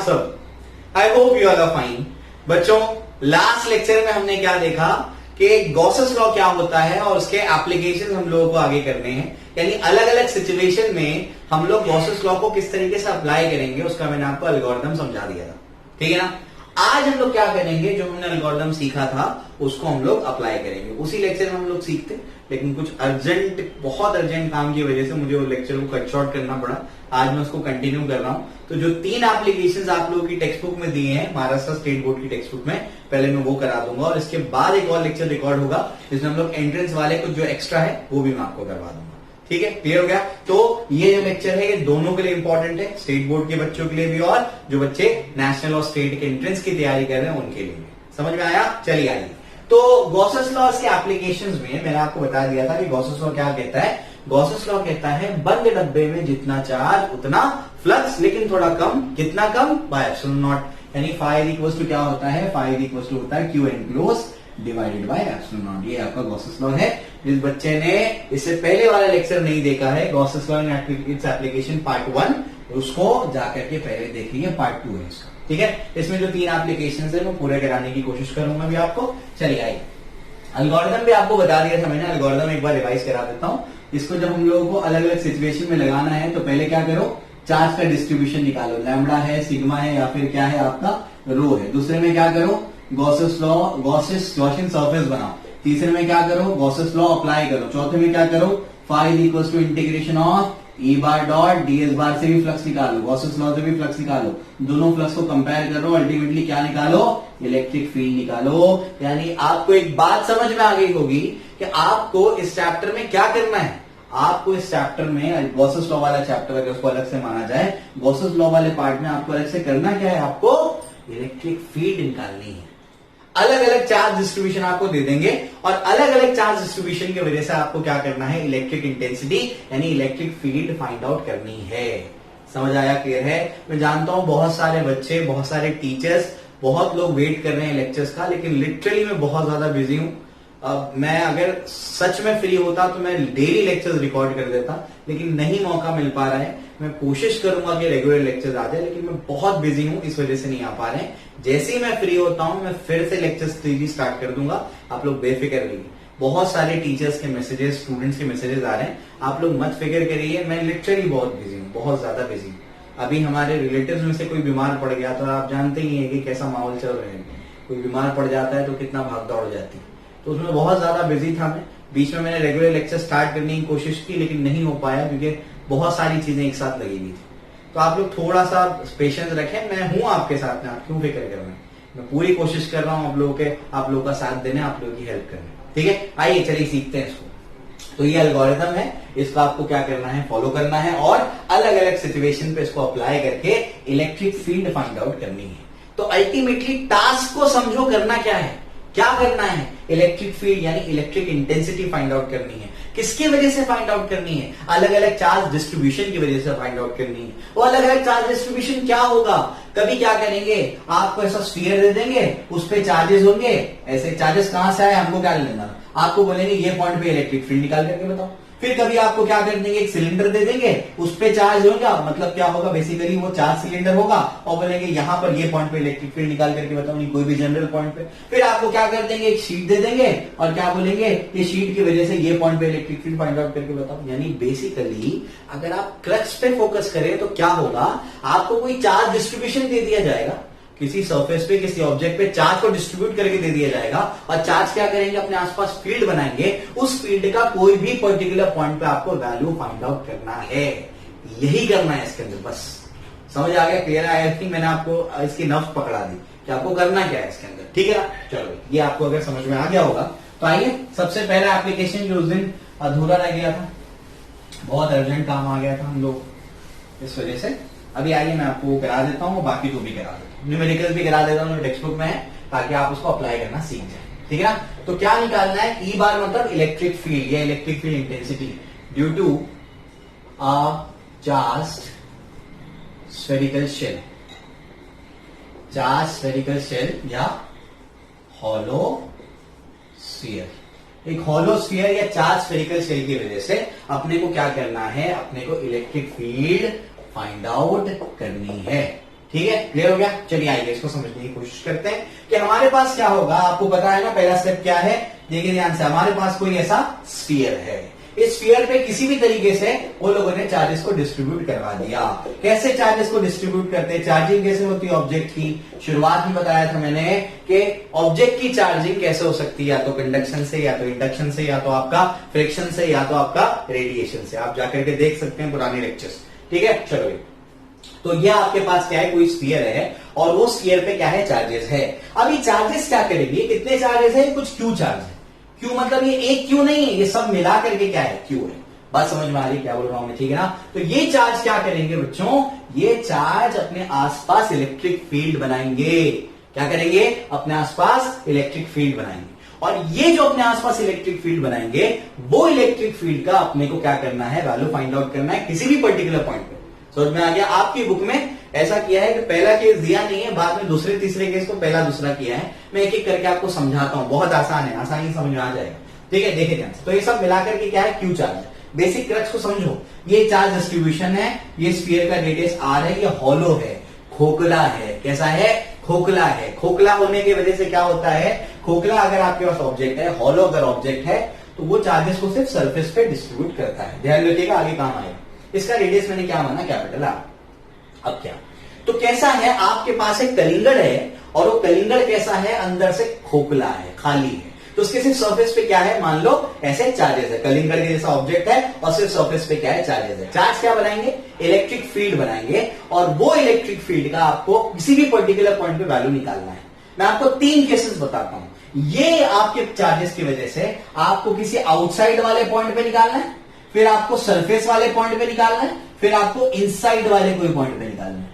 सब? I hope you are fine. बच्चों, last lecture में हमने क्या देखा कि गॉसेस लॉ क्या होता है और उसके एप्लीकेशन हम लोगों को आगे करने हैं, यानी अलग अलग सिचुएशन में हम लोग गॉसेस लॉ को किस तरीके से अप्लाई करेंगे उसका मैंने आपको एल्गोरिथम समझा दिया था। ठीक है ना? आज हम लोग क्या करेंगे, जो हमने एल्गोरिथम सीखा था उसको हम लोग अप्लाई करेंगे। उसी लेक्चर में हम लोग सीखते, लेकिन कुछ बहुत अर्जेंट काम की वजह से मुझे वो लेक्चर को कट शॉर्ट करना पड़ा। आज मैं उसको कंटिन्यू कर रहा हूं। तो जो 3 एप्लीकेशंस आप लोगों की टेक्स्ट बुक में दिए हैं, महाराष्ट्र स्टेट बोर्ड की टेक्स्ट बुक में, पहले मैं वो करा दूंगा और इसके बाद एक और लेक्चर रिकॉर्ड होगा जिसमें हम लोग एंट्रेंस वाले कुछ जो एक्स्ट्रा है वो भी मैं आपको करवा दूंगा। ठीक है, क्लियर हो गया? तो ये जो लेक्चर है ये दोनों के लिए इंपॉर्टेंट है, स्टेट बोर्ड के बच्चों के लिए भी और जो बच्चे नेशनल और स्टेट के एंट्रेंस की तैयारी कर रहे हैं उनके लिए भी। समझ में आया? चलिए आइए। तो गॉसेस लॉ के एप्लीकेशंस में मैंने आपको बता दिया था कि गॉसेस लॉ क्या कहता है। गॉसेस लॉ कहता है बंद डब्बे में जितना चार्ज उतना फ्लक्स, लेकिन थोड़ा कम। कितना कम? By epsilon not. यानी फाई इक्वल्स टू क्या होता है? फाई इक्वल्स टू होता है q enclose divided by epsilon not. ये आपका गॉसेस लॉ है। जिस बच्चे ने इससे पहले वाला लेक्चर नहीं देखा है, Gauss's law in its application part 1, उसको जाकर के पहले देखिए, पार्ट 2 है इसका। ठीक है, इसमें जो 3 एप्लीकेशन है वो पूरे कराने की कोशिश करूंगा भी आपको। चलिए आइए, एल्गोरिथम भी आपको बता दिया था मैंने, एल्गोरिथम एक बार रिवाइज करा देता हूं। इसको जब हम लोगों को अलग अलग सिचुएशन में लगाना है तो पहले क्या करो, चार्ज का डिस्ट्रीब्यूशन निकालो। लैम्बडा है, सिग्मा है, या फिर क्या है आपका रो है। दूसरे में क्या करो, गॉसेस लॉ, गॉसियन सरफेस बनाओ। तीसरे में क्या करो, गॉसेस लॉ अप्लाई करो। चौथे में क्या करो, phi equals to integration of E bar dot DS bar से भी फ्लक्स निकालो, गॉसेस लॉ से भी फ्लक्स निकालो। दोनों फ्लक्स को कंपेयर करो, अल्टीमेटली क्या निकालो, इलेक्ट्रिक फील्ड निकालो। यानी आपको एक बात समझ में आ गई होगी कि आपको इस चैप्टर में क्या करना है। आपको इस चैप्टर में, गॉसेस लॉ वाला चैप्टर अगर उसको अलग से माना जाए, गॉसेस लॉ वाले पार्ट में आपको अलग से करना क्या है, आपको इलेक्ट्रिक फील्ड निकालनी है। अलग अलग चार्ज डिस्ट्रीब्यूशन आपको दे देंगे और अलग अलग चार्ज डिस्ट्रीब्यूशन की वजह से आपको क्या करना है, इलेक्ट्रिक इंटेंसिटी यानी इलेक्ट्रिक फील्ड फाइंड आउट करनी है। समझ आया? क्लियर है? मैं जानता हूं बहुत सारे बच्चे, बहुत सारे टीचर्स, बहुत लोग वेट कर रहे हैं लेक्चर्स का, लेकिन लिटरली मैं बहुत ज्यादा बिजी हूं। मैं अगर सच में फ्री होता तो मैं डेली लेक्चर्स रिकॉर्ड कर देता, लेकिन नहीं मौका मिल पा रहा है। मैं कोशिश करूंगा कि रेगुलर लेक्चर्स आ जाए, लेकिन मैं बहुत बिजी हूं, इस वजह से नहीं आ पा रहे हैं। जैसे ही मैं फ्री होता हूं मैं फिर से लेक्चर्स सीरीज स्टार्ट कर दूंगा। आप लोग बेफिक्र रहिए। बहुत सारे टीचर्स के मैसेजेस, स्टूडेंट्स के मैसेजेस आ रहे हैं, आप लोग मत फिक्र करिए। मैं लिटरली बहुत बिजी हूँ, बहुत ज्यादा बिजी हूँ। अभी हमारे रिलेटिव्स में से कोई बीमार पड़ गया तो आप जानते ही हैं कि कैसा माहौल चल रहा है। कोई बीमार पड़ जाता है तो कितना भाग दौड़ जाती है, तो उसमें बहुत ज्यादा बिजी था मैं। बीच में मैंने रेगुलर लेक्चर स्टार्ट करने की कोशिश की, लेकिन नहीं हो पाया क्योंकि बहुत सारी चीजें एक साथ लगी हुई थी। तो आप लोग थोड़ा सा पेशेंस रखें, मैं हूं आपके साथ में, आप क्यों फिक्र कर रहे हैं। मैं पूरी कोशिश कर रहा हूं आप लोगों का साथ देने, आप लोगों की हेल्प करने। ठीक है, आइए चलिए सीखते हैं इसको। तो ये एल्गोरिथम है, इसको आपको क्या करना है, फॉलो करना है और अलग अलग सिचुएशन पे इसको अप्लाई करके इलेक्ट्रिक फील्ड फाइंड आउट करनी है। तो अल्टीमेटली टास्क को समझो, करना क्या है, क्या करना है, इलेक्ट्रिक फील्ड यानी इलेक्ट्रिक इंटेंसिटी फाइंड आउट करनी है। किसकी वजह से फाइंड आउट करनी है, अलग अलग चार्ज डिस्ट्रीब्यूशन की वजह से फाइंड आउट करनी है। वो अलग अलग चार्ज डिस्ट्रीब्यूशन क्या होगा, कभी क्या करेंगे, आपको ऐसा स्फीयर दे देंगे, उस पे चार्जेस होंगे। ऐसे चार्जेस कहां से आए हमको क्या लेना, आपको बोलेंगे ये पॉइंट पे इलेक्ट्रिक फील्ड निकाल करके बताओ। फिर कभी आपको क्या कर देंगे, एक सिलेंडर दे देंगे, उस पे चार्ज होगा, मतलब क्या होगा, बेसिकली वो चार्ज सिलेंडर होगा और बोलेंगे यहां पर ये पॉइंट पे इलेक्ट्रिक फील्ड निकाल करके बताओ, नहीं कोई भी जनरल पॉइंट पे। फिर आपको क्या कर देंगे, एक शीट दे देंगे और क्या बोलेंगे, ये शीट की वजह से ये पॉइंट पे इलेक्ट्रिक फील्ड फाइंड आउट करके बताओ। यानी बेसिकली अगर आप क्रक्स पे फोकस करें तो क्या होगा, आपको कोई चार्ज डिस्ट्रीब्यूशन दे दिया जाएगा, किसी सरफेस पे, किसी ऑब्जेक्ट पे चार्ज को डिस्ट्रीब्यूट करके दे दिया जाएगा और चार्ज क्या करेंगे, अपने आसपास फील्ड बनाएंगे। उस फील्ड का कोई भी पर्टिकुलर पॉइंट पे आपको वैल्यू फाइंड आउट करना है, यही करना है इसके अंदर। बस समझ आ गया? क्लियर है? आई थिंक मैंने आपको इसकी नब्ज पकड़ा दी कि आपको करना क्या है इसके अंदर। ठीक है ना? चलो ये आपको अगर समझ में आ गया होगा तो आइए, सबसे पहला एप्लीकेशन जो उस दिन अधूरा रह गया था, बहुत अर्जेंट काम आ गया था हम लोग, इस वजह से अभी आइए मैं आपको करा देता हूँ, बाकी तो भी करा देता हूँ, न्यूमेरिकल्स भी करा देता हूँ, टेक्स्ट बुक में है, ताकि आप उसको अप्लाई करना सीख जाए। ठीक है ना? तो क्या निकालना है, ई बार मतलब इलेक्ट्रिक फील्ड या electric field intensity due to a charged spherical shell, charge spherical shell या हॉलो स्फीयर। एक हॉलो स्फीयर या चार्ज स्फेरिकल शेल की वजह से अपने को क्या करना है, अपने को इलेक्ट्रिक फील्ड फाइंड आउट करनी है। ठीक है, क्लियर हो गया। चलिए आइए इसको समझने की कोशिश करते हैं कि हमारे पास क्या होगा। आपको पता है ना पहला स्टेप क्या है, देखिए ध्यान से। हमारे पास कोई ऐसा स्फीयर है, इस स्फीयर पे किसी भी तरीके से वो लोगों ने चार्जेस को डिस्ट्रीब्यूट करवा दिया। कैसे चार्जेस को डिस्ट्रीब्यूट करते हैं, चार्जिंग कैसे होती है ऑब्जेक्ट की, शुरुआत में बताया था मैंने कि ऑब्जेक्ट की चार्जिंग कैसे हो सकती है, या तो कंडक्शन से, या तो इंडक्शन से, या तो आपका फ्रिक्शन से, या तो आपका रेडिएशन से। आप जाकर के देख सकते हैं पुराने लेक्चर्स, ठीक है। चलो, तो ये आपके पास क्या है, कोई स्फीयर है और वो स्फीयर पे क्या है, चार्जेस है। अब ये चार्जेस क्या करेंगे, कितने चार्जेस है, कुछ क्यू चार्ज है। क्यू मतलब ये एक क्यू नहीं है, ये सब मिला करके क्या है, क्यू है। बात समझ में आ रही है क्या बोल रहा हूं मैं, ठीक है ना। तो ये चार्ज क्या करेंगे बच्चों, ये चार्ज अपने आसपास इलेक्ट्रिक फील्ड बनाएंगे। क्या करेंगे, अपने आसपास इलेक्ट्रिक फील्ड बनाएंगे। और ये जो अपने आसपास इलेक्ट्रिक फील्ड बनाएंगे, वो इलेक्ट्रिक फील्ड का अपने को क्या करना है, वैल्यू फाइंड आउट करना है किसी भी पर्टिकुलर पॉइंट पे। समझ में आ गया। आपकी बुक में ऐसा किया है कि पहला केस दिया नहीं है, बाद में दूसरे तीसरे केस को पहला दूसरा किया है। मैं एक एक करके आपको समझाता हूं, बहुत आसान है, आसानी से समझ में आ जाएगा, ठीक है। देखे ध्यान से, तो ये सब मिलाकर के क्या है, क्यू चार्ज है। बेसिक क्रक्स को समझो, ये चार्ज डिस्ट्रीब्यूशन है, ये स्फीयर का रेडियस आर है, ये हॉलो है, खोखला है। कैसा है, खोखला है। खोखला होने की वजह से क्या होता है, खोखला अगर आपके पास ऑब्जेक्ट है, हॉलो अगर ऑब्जेक्ट है, तो वो चार्जेस को सिर्फ सरफेस पे डिस्ट्रीब्यूट करता है। ध्यान रखिएगा, आगे काम आएगा। इसका रेडियस मैंने क्या माना, कैपिटल आर। अब क्या, तो कैसा है, आपके पास एक कलिंगड़ है और वो कलिंगड़ कैसा है, अंदर से खोखला है, खाली है। तो उसके सिर्फ सरफेस पे क्या है, मान लो ऐसे चार्जेस है, कलिंगड़ के जैसा ऑब्जेक्ट है और सिर्फ सरफेस पे क्या है, चार्जेस है। चार्ज क्या बनाएंगे, इलेक्ट्रिक फील्ड बनाएंगे, और वो इलेक्ट्रिक फील्ड का आपको किसी भी पर्टिकुलर पॉइंट पे वैल्यू निकालना है। मैं आपको 3 केसेस बताता हूं। ये आपके चार्जेस की वजह से आपको किसी आउटसाइड वाले पॉइंट पे निकालना है, फिर आपको सरफेस वाले पॉइंट पे निकालना है, फिर आपको इनसाइड वाले कोई पॉइंट पे निकालना है।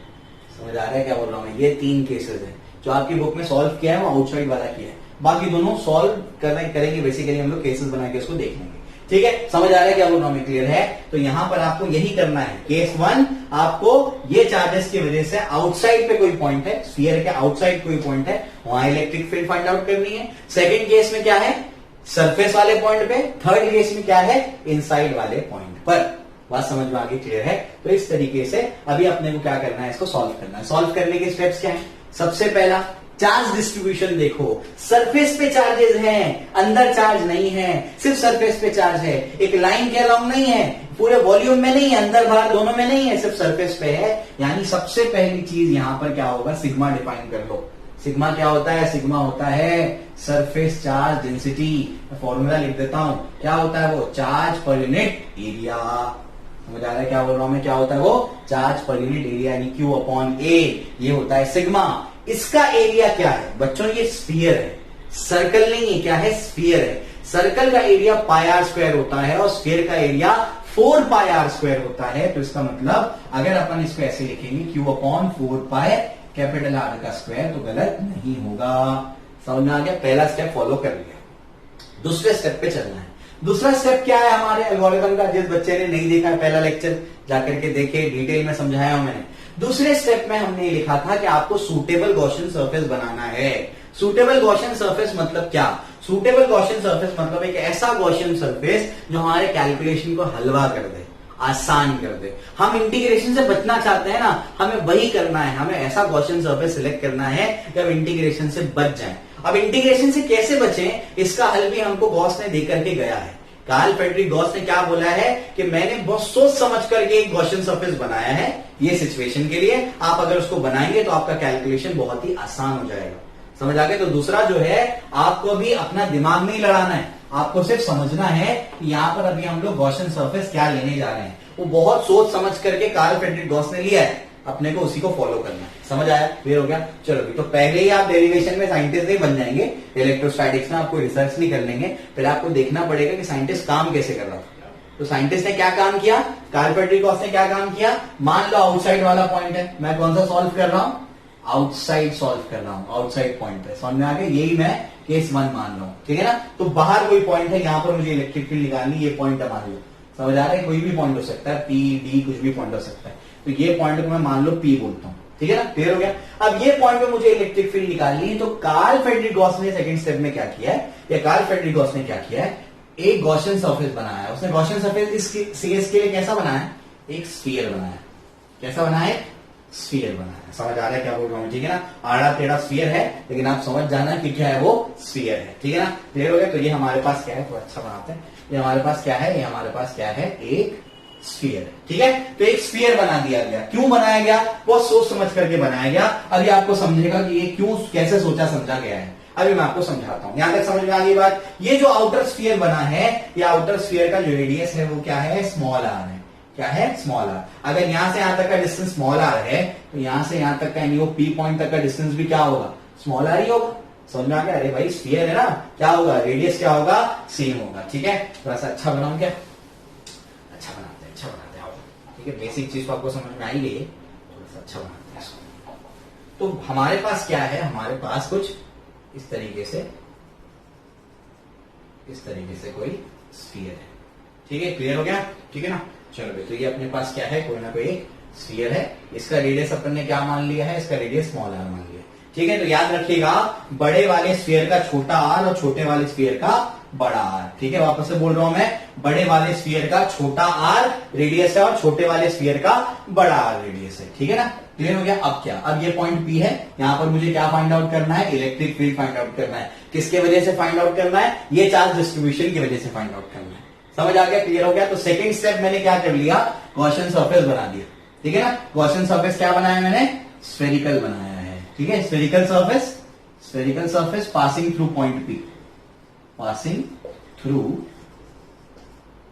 समझ आ रहा है क्या बोल रहा हूं मैं। ये 3 केसेस है जो आपकी बुक में सॉल्व किया है, वो आउटसाइड वाला किया है। बाकी दोनों सॉल्व करेंगे बेसिकली हम लोग, केसेस बना के उसको देख लेंगे, ठीक है। समझ आ रहा है क्या बोल रहा हूं मैं, क्लियर है। तो यहां पर आपको यही करना है। केस 1, आपको ये चार्जेस की वजह से आउटसाइड पे कोई पॉइंट है, स्फीयर के आउटसाइड कोई पॉइंट है, वहां इलेक्ट्रिक फील्ड फाइंड आउट करनी है। सेकेंड केस में क्या है, सरफेस वाले पॉइंट पे। थर्ड केस में क्या है, इनसाइड वाले पॉइंट पर। बात समझ में आ गई, क्लियर है। तो इस तरीके से अभी अपने को क्या करना है, इसको सॉल्व करना है। सॉल्व करने के स्टेप्स क्या है, सबसे पहला चार्ज डिस्ट्रीब्यूशन देखो। सरफेस पे चार्जेस हैं, अंदर चार्ज नहीं है, सिर्फ सरफेस पे चार्ज है। एक लाइन के अलाउंग नहीं है, पूरे वॉल्यूम में नहीं है, अंदर बाहर दोनों में नहीं है, सिर्फ सरफेस पे है। यानी सबसे पहली चीज यहां पर क्या होगा, सिग्मा डिफाइन कर लो। सिग्मा क्या होता है, सिग्मा होता है सरफेस चार्ज डेंसिटी। फॉर्मूला लिख देता हूं, क्या होता है वो, चार्ज पर यूनिट एरिया। समझ आ रहा है क्या बोल रहा हूं मैं, क्या होता है वो, चार्ज पर यूनिट एरिया, यानी Q अपॉन A। ये होता है सिग्मा। इसका एरिया क्या है बच्चों, ये स्फीयर है, सर्कल नहीं है, क्या है, स्फीयर है। सर्कल का एरिया पाई आर स्क्वायर होता है और स्फीयर का एरिया 4 पाई आर स्क्वायर होता है। तो इसका मतलब अगर अपन इसको ऐसे लिखेंगे, Q upon 4 pi capital R का स्क्वायर, तो गलत नहीं होगा। समझ में आ गया, पहला स्टेप फॉलो कर लिया। दूसरे स्टेप पे चलना है। दूसरा स्टेप क्या है हमारे एल्गोरिथम का, जिस बच्चे ने नहीं देखा है पहला लेक्चर जाकर के देखे, डिटेल में समझाया हूं मैंने। दूसरे स्टेप में हमने ये लिखा था कि आपको सूटेबल गॉसियन सरफेस बनाना है। सूटेबल गॉसियन सरफेस मतलब क्या, सूटेबल गॉसियन सरफेस मतलब एक ऐसा गॉसियन सरफेस जो हमारे कैलकुलेशन को हलवा कर दे, आसान कर दे। हम इंटीग्रेशन से बचना चाहते हैं ना, हमें वही करना है। हमें ऐसा गॉसियन सरफेस सिलेक्ट करना है कि हम इंटीग्रेशन से बच जाएं। अब इंटीग्रेशन से कैसे बचें, इसका हल भी हमको गॉस ने दे करके गया है। कार्ल फ्रेडरिक गॉस ने क्या बोला है कि मैंने बहुत सोच समझ करके एक गॉसियन सरफेस बनाया है ये सिचुएशन के लिए। आप अगर उसको बनाएंगे तो आपका कैलकुलेशन बहुत ही आसान हो जाएगा। समझ आ गया। तो दूसरा जो है, आपको भी अपना दिमाग नहीं लड़ाना है, आपको सिर्फ समझना है कि यहाँ पर अभी हम लोग गॉसियन सरफेस क्या लेने जा रहे हैं। वो बहुत सोच समझ करके कार्ल फ्रेडरिक गॉस ने लिया है, अपने को उसी को फॉलो करना है। समझ आया, क्लियर हो गया। चलो भी, तो पहले ही आप डेरिवेशन में साइंटिस्ट नहीं बन जाएंगे, इलेक्ट्रोस्टैटिक्स में आपको रिसर्च नहीं कर लेंगे, फिर आपको देखना पड़ेगा कि साइंटिस्ट काम कैसे कर रहा है। तो साइंटिस्ट ने क्या काम किया, कार्ल फ्रेडरिक गॉस ने क्या काम किया, मान लो आउटसाइड वाला पॉइंट है, मैं कौन सा सॉल्व कर रहा हूं, आउटसाइड सॉल्व कर रहा हूं, आउटसाइड पॉइंट पे। समझ में आ गया, यही मैं केस 1 मान रहा हूं, ठीक है ना। तो बाहर कोई पॉइंट है, यहां पर मुझे इलेक्ट्रिक फील्ड निकालनी, ये पॉइंट है मान लो। समझ आ रहा है, कोई भी पॉइंट हो सकता है, पी डी कुछ भी पॉइंट हो सकता है। तो ये पॉइंट को मैं मान लो पी बोलता हूं, ठीक है ना, क्लियर हो गया। अब ये पॉइंट पे मुझे इलेक्ट्रिक फील्ड निकालनी है। तो कार्ल फ्रेडरिक गॉस ने सेकंड स्टेप में क्या किया है, या कार्ल फ्रेडरिक गॉस ने क्या किया है, एक गॉसियन सरफेस बनाया है। उसने गॉसियन सरफेस इस केस के लिए कैसा बनाया है, एक स्फीयर बनाया है। कैसा बनाया है, स्फीयर बनाना है। समझ आ रहा है क्या बोल रहा हूँ, ठीक है ना। आड़ा टेढ़ा स्फीयर है, लेकिन आप समझ जाना कि क्या है वो स्फीयर है, ठीक है ना। क्लियर हो गया। तो ये हमारे पास क्या है, थोड़ा अच्छा बनाते हैं। ये हमारे पास क्या है, ये हमारे पास क्या है, एक स्फीयर है, ठीक है। तो एक स्फीयर बना दिया गया। क्यों बनाया गया, बहुत सोच समझ करके बनाया गया। अभी आपको समझेगा कि ये क्यों कैसे सोचा समझा गया है, अभी मैं आपको समझाता हूं। यहां तक समझ में आ गई बात। ये जो आउटर स्फीयर बना है, ये आउटर स्फीयर का जो रेडियस है वो क्या है, स्मॉल आर है। क्या है, स्मॉल आर। अगर यहां से यहां तक का डिस्टेंस स्मॉल आर है, तो यहां से यहां तक का यानी वो पी पॉइंट तक का डिस्टेंस भी क्या होगा, स्मॉल आर ही होगा। समझ में आ गया। अरे भाई स्फीयर है ना, क्या होगा, रेडियस क्या होगा, सेम होगा, ठीक है। थोड़ा सा अच्छा बनाऊं क्या, अच्छा बनाते हैं, अच्छा बनाते हैं, आओ। ठीक है, बेसिक चीज तो आपको समझ में आई है, थोड़ा सा अच्छा बनाते हैं इसको। तो हमारे पास क्या है, हमारे पास कुछ इस तरीके से कोई स्फीयर है, ठीक है। क्लियर हो गया, ठीक है ना। चलो भाई, तो ये अपने पास क्या है, कोई ना कोई स्फीयर है। इसका रेडियस अपन ने क्या मान लिया है, इसका रेडियस स्मॉल आर मान लिया, ठीक है। तो याद रखिएगा, बड़े वाले स्फीयर का छोटा आर और छोटे वाले स्फीयर का बड़ा आर, ठीक है। वापस से बोल रहा हूं मैं, बड़े वाले स्फीयर का छोटा आर रेडियस है और छोटे वाले स्फीयर का बड़ा आर रेडियस है, ठीक है ना। क्लियर हो गया। अब क्या, अब ये पॉइंट पी है, यहां पर मुझे क्या फाइंड आउट करना है, इलेक्ट्रिक फील्ड फाइंड आउट करना है। किसके वजह से फाइंड आउट करना है, ये चार्ज डिस्ट्रीब्यूशन की वजह से फाइंड आउट करना है। समझ आ गया, क्लियर हो गया। तो सेकंड स्टेप मैंने क्या कर लिया, गॉसियन सरफेस बना दिया, ठीक है ना। गॉसियन सरफेस क्या बनाया मैंने, स्फेरिकल बनाया है, ठीक है। Spherical surface passing through point P, passing through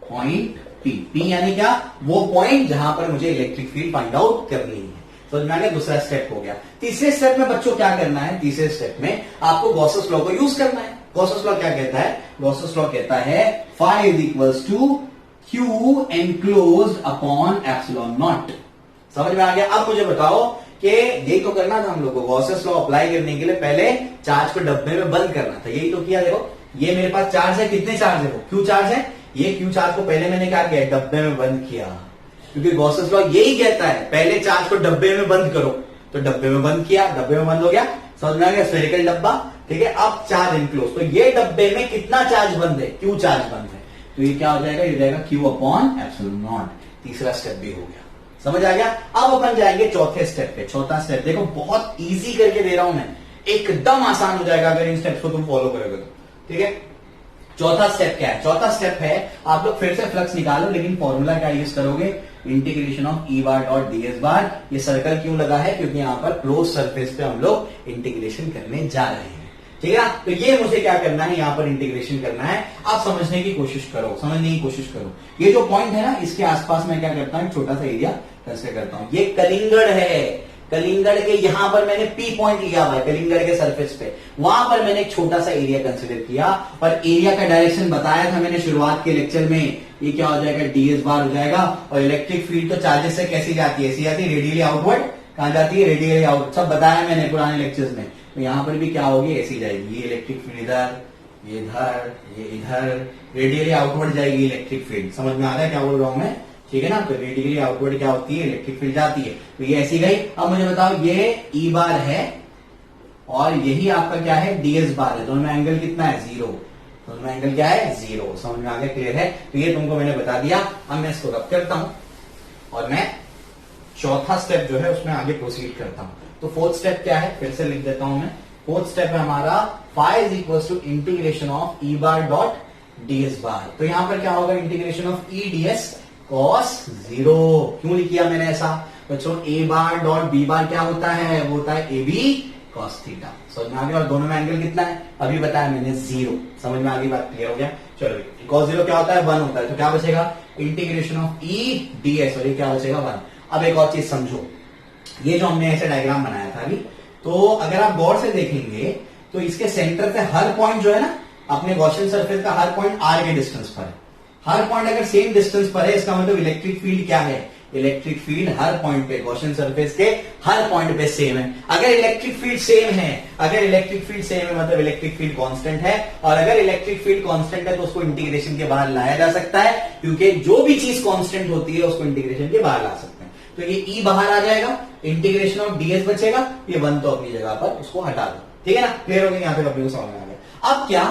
point P. P यानी क्या, वो पॉइंट जहां पर मुझे इलेक्ट्रिक फील्ड फाइंड आउट करनी है। समझ में आ गया। दूसरा स्टेप हो गया। तीसरे स्टेप में बच्चों क्या करना है, तीसरे स्टेप में आपको गॉसेस लॉ को यूज करना है। गॉसेस लॉ क्या कहता है, गॉसेस लॉ कहता है phi is equals to Q enclosed upon epsilon naught. समझ में आ गया। अब मुझे बताओ कि यही तो करना था हम लोग को, गॉसेस लॉ अप्लाई करने के लिए पहले चार्ज को डब्बे में बंद करना था, यही तो किया। देखो ये मेरे पास चार्ज है, कितने चार्ज है, वो क्यू चार्ज है। ये क्यू चार्ज को पहले मैंने क्या किया, डब्बे में बंद किया, क्योंकि गॉसेस लॉ यही कहता है पहले चार्ज को डब्बे में बंद करो। तो डब्बे में बंद किया, डब्बे में बंद हो गया। समझ में आ गया, स्फेरिकल डब्बा, ठीक है। अब चार्ज इनक्लोज, तो ये डब्बे में कितना चार्ज बंद है, क्यू चार्ज बंद है। तो ये क्या हो जाएगा, ये जाएगा क्यू अपॉन एप्सिलॉन नॉट। तीसरा स्टेप भी हो गया। समझ आ गया। अब अपन जाएंगे चौथे स्टेप पे। चौथा स्टेप देखो, बहुत इजी करके दे रहा हूं मैं, एकदम आसान हो जाएगा अगर इन स्टेप्स को तुम फॉलो करोगे तो, ठीक है। चौथा स्टेप क्या है, चौथा स्टेप है, आप लोग फिर से फ्लक्स निकालो, लेकिन फॉर्मूला क्या यूज करोगे, integration of E bar dot d S bar. ये सर्कल क्यों लगा है, क्योंकि यहां पर क्लोज सरफेस पे हम लोग इंटीग्रेशन करने जा रहे हैं, ठीक है ना। तो ये मुझे क्या करना है, यहां पर इंटीग्रेशन करना है। आप समझने की कोशिश करो, समझने की कोशिश करो। ये जो पॉइंट है ना, इसके आसपास मैं क्या करता हूं, छोटा सा एरिया कंसिडर करता हूं। ये कलिंगड़ है, कलिंगड़ के यहां पर मैंने पी पॉइंट लिया हुआ है, कलिंगड़ के सरफेस पे, वहां पर मैंने एक छोटा सा एरिया कंसिडर किया और एरिया का डायरेक्शन बताया था मैंने शुरुआत के लेक्चर में। ये क्या हो जाएगा, डीएस बार हो जाएगा। और इलेक्ट्रिक फील्ड तो चार्जेस से कैसी जाती है, ऐसी जाती है, रेडियली आउटवर्ड। कहां जाती है, रेडियली आउट, सब बताया मैंने पुराने लेक्चर्स में। तो यहां पर भी क्या होगी, ऐसी जाएगी। ये इलेक्ट्रिक फील्ड इधर, ये इधर, ये इधर, रेडियली आउटवर्ड जाएगी इलेक्ट्रिक फील्ड। समझ में आ रहा है क्या बोल रहा हूं मैं, ठीक है ना। तो रेडियली आउटवर्ड क्या होती है, इलेक्ट्रिक फील्ड जाती है। तो ये ऐसी गई। अब मुझे बताओ, ये ई बार है और यही आपका क्या है, डीएस बार है। दोनों में एंगल कितना है, 0। दोनों में एंगल क्या है, 0। समझ में आ गया, क्लियर है। तो ये तुमको मैंने बता दिया। अब मैं इसको रब करता हूं और मैं चौथा स्टेप जो है उसमें आगे प्रोसीड करता हूं। तो फोर्थ स्टेप क्या है, फिर से लिख देता हूं मैं। फोर्थ स्टेप है हमारा phi is equal to integration of E bar dot DS bar. तो यहां पर क्या होगा, integration of E dS cos 0। क्यों लिखा मैंने ऐसा बच्चों, ए बार डॉट बी बार क्या होता है, वो होता है ए बी कॉस थीटा। समझ में आ गया। और दोनों में एंगल कितना है, अभी बताया मैंने, 0। समझ में आ गई बात, क्लियर हो गया। चलो, कॉस 0 क्या होता है, 1 होता है। तो क्या बचेगा, इंटीग्रेशन ऑफ ई डीएस, और ये क्या बचेगा, 1। अब एक और चीज समझो, ये जो हमने ऐसे डायग्राम बनाया था अभी, तो अगर आप गौर से देखेंगे तो इसके सेंटर से हर पॉइंट जो है ना, अपने गॉसियन सरफेस का हर पॉइंट आर के डिस्टेंस पर है। हर पॉइंट अगर सेम डिस्टेंस पर है, इसका मतलब इलेक्ट्रिक फील्ड क्या है, इलेक्ट्रिक फील्ड हर पॉइंट पे, गॉसियन सरफेस के हर पॉइंट पे सेम है। अगर इलेक्ट्रिक फील्ड सेम है, अगर इलेक्ट्रिक फील्ड सेम है मतलब इलेक्ट्रिक फील्ड कांस्टेंट है। और अगर इलेक्ट्रिक फील्ड कांस्टेंट है तो उसको इंटीग्रेशन के बाहर लाया जा सकता है, क्योंकि जो भी चीज कांस्टेंट होती है उसको इंटीग्रेशन के बाहर ला सकते हैं। तो ये ई बाहर आ जाएगा, इंटीग्रेशन ऑफ डीएस बचेगा, ये 1 तो अपनी जगह पर, उसको हटा दो, ठीक है ना। क्लियर हो गया, यहां तक अपने को समझ में आ गया। अब क्या,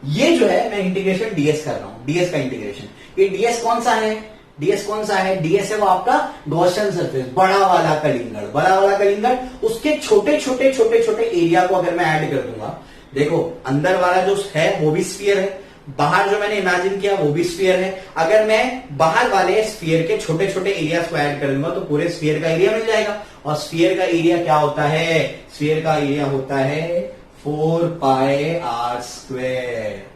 ये जो है मैं इंटीग्रेशन डीएस कर रहा हूं, डीएस का इंटीग्रेशन। ये डीएस कौन सा है, डीएस कौन सा है? डीएस है वो आपका गॉसियन सरफेस, बड़ा वाला कलिंगड़। बड़ा वाला कलिंगड़, उसके छोटे छोटे छोटे छोटे एरिया को अगर मैं ऐड कर दूंगा, देखो अंदर वाला जो है वो भी स्फीयर है, बाहर जो मैंने इमेजिन किया वो भी स्फीयर है। अगर मैं बाहर वाले स्फीयर के छोटे छोटे एरियाज को ऐड कर दूंगा तो पूरे स्फीयर का एरिया मिल जाएगा। और स्फीयर का एरिया क्या होता है? स्फीयर का एरिया होता है 4 पाई आर स्क्वायर।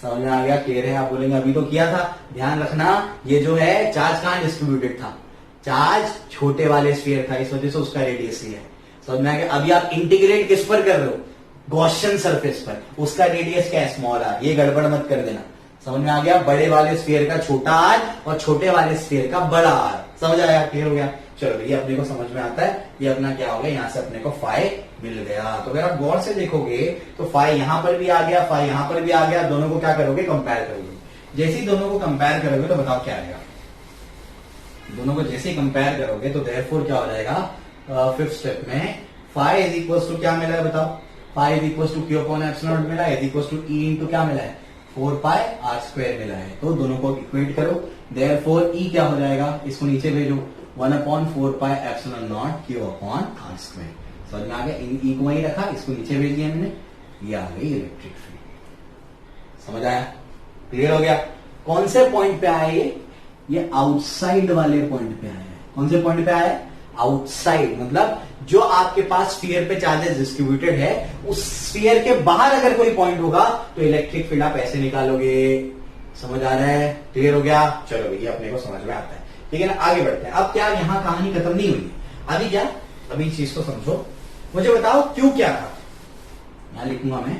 समझ में आ गया? क्लियर है? आप बोलेंगे अभी तो किया था। ध्यान रखना, ये जो है चार्ज कहां डिस्ट्रीब्यूटेड था? चार्ज छोटे वाले स्फीयर था, इस वजह से उसका रेडियस ही है। समझ में आ गया? अभी आप इंटीग्रेट किस पर कर रहे हो? गॉसियन सरफेस पर, उसका रेडियस क्या है? Small R. ये गड़बड़ मत कर देना। समझ में आ गया? बड़े वाले स्फीयर का छोटा आर और छोटे वाले स्फीयर का बड़ा आर। समझ आया? क्लियर हो गया? चलो ये अपने को समझ में आता है। ये अपना क्या हो गया? यहां से अपने को फाई मिल गया। तो अगर आप गौर से देखोगे तो फाई यहां पर भी आ गया, फाई यहां पर भी आ गया। दोनों को क्या करोगे? कंपेयर करोगे। जैसे ही दोनों को कंपेयर करोगे तो बताओ क्या आएगा? दोनों को जैसे ही कंपेयर करोगे तो देयरफॉर क्या हो जाएगा? फिफ्थ स्टेप में फाई इज इक्वल टू क्या मिला है? बताओ। Phi is equal to Q upon epsilon naught मिला है, is equal to E into क्या मिला है? 4 पाई आर स्क्वायर मिला है। तो दोनों को इक्वेट करो। देयरफॉर ई क्या हो जाएगा? इसको नीचे भेजो, 1/4 pi epsilon naught Q upon R square. समझ में आ गया? ई को वहीं रखा, इसको नीचे भेज दिया मैंने, ये आ गई इलेक्ट्रिक फील्ड। समझ आया? क्लियर हो गया? कौन से पॉइंट पे आया ये आउटसाइड वाले पॉइंट पे आया है। कौन से पॉइंट पे आया है? आउटसाइड, मतलब जो आपके पास स्फीयर पे चार्जेस डिस्ट्रीब्यूटेड है, उस स्फीयर के बाहर अगर कोई पॉइंट होगा तो इलेक्ट्रिक फील्ड आप ऐसे निकालोगे। समझ आ रहा है? क्लियर हो गया? चलो ये अपने को समझ में आता है। ठीक है ना? आगे बढ़ते हैं। अब क्या यहां कहानी खत्म नहीं हुई है। अभी क्या? अभी चीज को समझो। मुझे बताओ क्यू क्या था? यहां लिखूंगा मैं,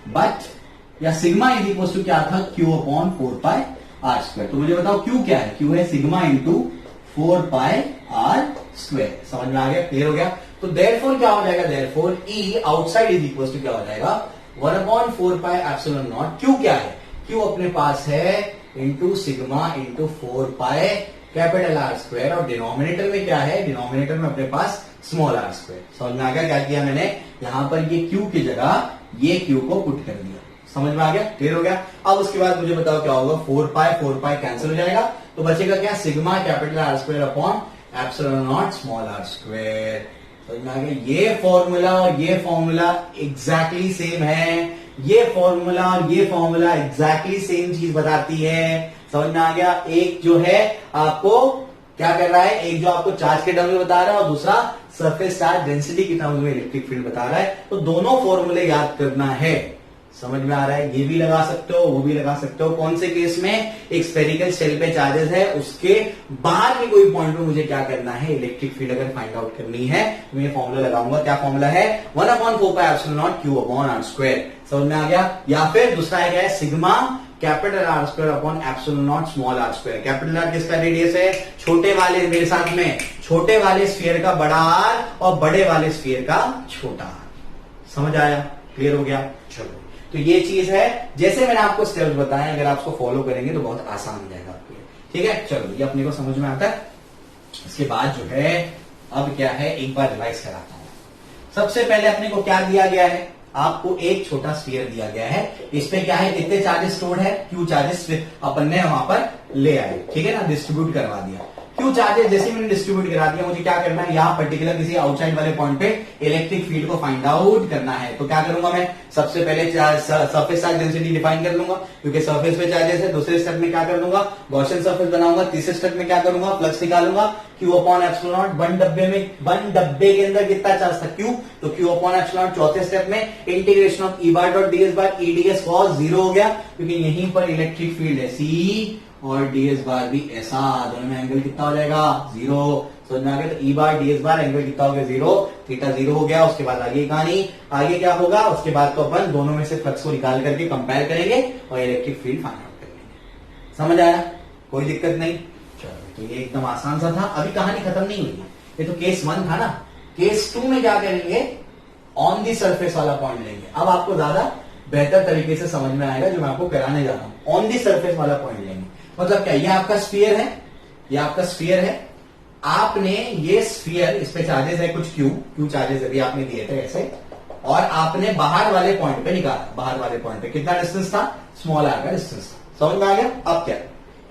बट या सिग्मा इज इक्वल टू क्या था? Q upon 4 pi R square. तो मुझे बताओ क्यू क्या है? क्यू है sigma into 4 pi R square. समझ में आ गया? क्लियर हो गया? तो देयरफॉर क्या हो जाएगा? Therefore E outside is equal to क्या हो जाएगा? 1/4 पाई एप्सिलॉन नॉट। क्यू क्या है? क्यू अपने पास है into sigma into 4 pi capital R square. और डिनोमिनेटर में क्या है? डिनोमिनेटर में अपने पास स्मॉल आर स्क्वायर। समझ में आ गया? क्या किया मैंने? यहां पर ये क्यू की जगह ये क्यू को पुट कर दिया। समझ में आ गया? क्लियर हो गया? अब उसके बाद मुझे बताओ क्या होगा? 4 पाई कैंसिल हो जाएगा, तो बचेगा क्या? Sigma capital R square upon epsilon naught small R square. समझ में आ गया? ये फॉर्मूला और ये फॉर्मूला एग्जैक्टली सेम है। ये फॉर्मूला और ये फॉर्मूला एग्जैक्टली सेम चीज बताती है। समझ में आ गया? एक जो है आपको क्या कर रहा है? एक जो आपको चार्ज के टर्म में बता रहा है और दूसरा सरफेस चार्ज डेंसिटी की टर्म में इलेक्ट्रिक फील्ड बता रहा है। तो दोनों फॉर्मूले याद करना है। समझ में आ रहा है? ये भी लगा सकते हो, वो भी लगा सकते हो। कौन से केस में? एक स्फेरिकल शेल पे चार्जेस है, उसके बाहर के कोई पॉइंट पे मुझे क्या करना है? इलेक्ट्रिक फील्ड अगर फाइंड आउट करनी है तो मैं फॉर्मूला लगाऊंगा। क्या फॉर्मूला है? 1/4 pi epsilon naught Q upon R square. समझ में आ गया? या फिर दूसरा है क्या है? Sigma capital R square upon epsilon naught small R square. Capital R किसका रेडियस है? छोटे वाले, मेरे साथ में, छोटे वाले स्फीयर का बड़ा आर और बड़े वाले स्फीयर का छोटा आर। समझ आया? क्लियर हो गया? चलो, तो ये चीज है। जैसे मैंने आपको स्टेप्स बताए, अगर आप उसको फॉलो करेंगे तो बहुत आसान हो जाएगा आपके लिए। ठीक है? चलो, ये अपने को समझ में आता है। इसके बाद जो है अब क्या है, एक बार रिवाइज कराता हूं। सबसे पहले अपने को क्या दिया गया है? आपको एक छोटा स्फीयर दिया गया है। इस पे क्या है? कितने चार्जेस स्टोर्ड है? क्यू चार्जेस अपन ने वहां पर ले आए। ठीक है ना? डिस्ट्रीब्यूट करवा दिया। क्यू चार्जेस जैसे मैंने डिस्ट्रीब्यूट करा दिया, मुझे क्या करना है? यहाँ पर्टिकुलर किसी आउटसाइड वाले पॉइंट पे इलेक्ट्रिक फील्ड को फाइंड आउट करना है। तो क्या करूंगा मैं? सबसे पहले सरफेस चार्ज डेंसिटी डिफाइन कर लूंगा, क्योंकि सरफेस पे चार्जेस है। दूसरे स्टेप में क्या कर दूंगा? गॉसियन सरफेस बनाऊंगा। तीसरे स्टेप में क्या करूंगा? फ्लक्स निकालूंगा। Q upon epsilon not. One डब्बे के अंदर कितना चार्ज था? क्यू, तो क्यू अपॉन एप्सिलॉन नॉट। चौथे स्टेप में integration of E bar dot DS bar E dS cos 0 हो गया, क्योंकि यहीं पर इलेक्ट्रिक फील्ड है। सी और डीएस बार भी ऐसा, दोनों में एंगल कितना हो जाएगा? 0। समझ में आ गया? तो ई बार डीएस बार एंगल कितना हो गया? 0। थीटा 0 हो गया। उसके बाद आगे कहानी, आगे क्या होगा? उसके बाद तो अपन दोनों में से फ्लक्स को निकाल करके कंपेयर करेंगे और इलेक्ट्रिक फील्ड फाइंड आउट कर लेंगे। समझ आया? कोई दिक्कत नहीं? चलो, तो ये एकदम आसान सा था। अभी कहानी खत्म नहीं हुई है। ये तो केस 1 था ना। केस 2 में क्या करेंगे? ऑन दी सरफेस वाला पॉइंट लेंगे। अब आपको ज्यादा बेहतर तरीके से समझ में आएगा जो मैं आपको कराने जा रहा हूं। ऑन दी सरफेस वाला पॉइंट लेंगे मतलब क्या? ये आपका स्फीयर है, ये आपका स्फीयर है। आपने ये स्फीयर, इस पे चार्जेस है कुछ क्यू चार्जेस अभी आपने दिए थे ऐसे, और आपने बाहर वाले पॉइंट पे निकाला। बाहर वाले पॉइंट पे कितना डिस्टेंस था? स्मॉल आर का डिस्टेंस था। समझ में आ गया? अब क्या?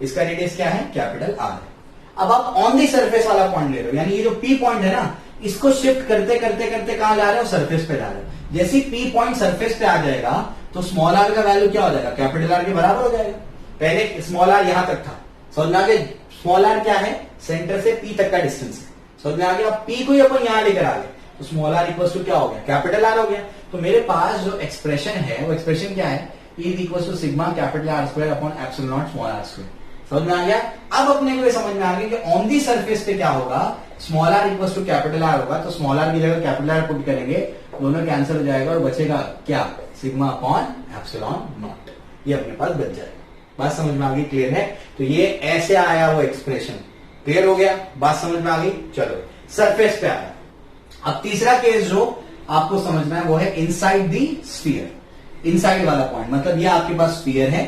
इसका रेडियस क्या है? कैपिटल आर है। अब आप ऑन दी सरफेस वाला पॉइंट ले रहे हो, यानी ये जो पी पॉइंट है ना, इसको शिफ्ट करते करते करते कहां जा रहे हो, सरफेस पे जा रहे हो। जैसे ही पी पॉइंट सरफेस पे आ जाएगा तो स्मॉल आर का वैल्यू क्या हो जाएगा, कैपिटल आर के बराबर हो जाएगा। पहले स्मॉल आर यहां तक था, समझ में आ गया। स्मॉल आर क्या है, सेंटर से पी तक का डिस्टेंस है, समझ में आ गया। पी को ही अपन यहां लेकर आ गए तो स्मॉल आर इक्वल टू क्या हो गया, कैपिटल आर हो गया। तो मेरे पास जो एक्सप्रेशन है वो एक्सप्रेशन क्या है, E equal to sigma capital R square upon epsilon naught small R square. समझ में आ गया। अब अपने को ये समझ में आ गया कि ऑन दी सरफेस पे क्या होगा, small R equal to capital R होगा, तो स्मॉल आर की जगह कैपिटल आर पुट करेंगे, दोनों कैंसिल हो जाएगा और बचेगा क्या, सिग्मा अपॉन एप्सिलॉन नॉट। ये अपने पास बच जाएगा। बात समझ में आ गई, क्लियर है। तो ये ऐसे आया वो एक्सप्रेशन, क्लियर हो गया, बात समझ में आ गई। चलो सरफेस पे आया। अब तीसरा केस जो आपको समझना है वो है इनसाइड दी स्फीयर, इनसाइड वाला पॉइंट। मतलब ये आपके पास स्फीयर है,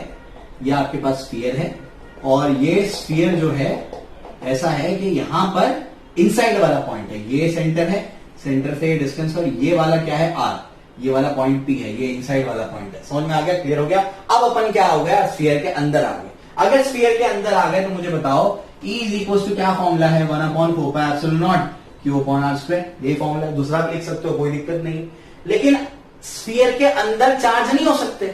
ये आपके पास स्फीयर है और ये स्फीयर जो है ऐसा है कि यहां पर इनसाइड वाला पॉइंट है, ये सेंटर है, सेंटर से डिस्टेंस, और ये वाला क्या है, आर, ये वाला पॉइंट पी है, ये इनसाइड वाला पॉइंट है। समझ में आ गया, क्लियर हो गया। अब अपन क्या हो गया, स्फीयर के अंदर आ गए। अगर स्फीयर के अंदर आ गए तो मुझे बताओ E इज इक्वल टू क्या फॉर्मूला है, 1/4 pi epsilon naught Q upon R square. ये फॉर्मूला, दूसरा भी लिख सकते हो, कोई दिक्कत नहीं। लेकिन स्फीयर के अंदर चार्ज नहीं हो सकते।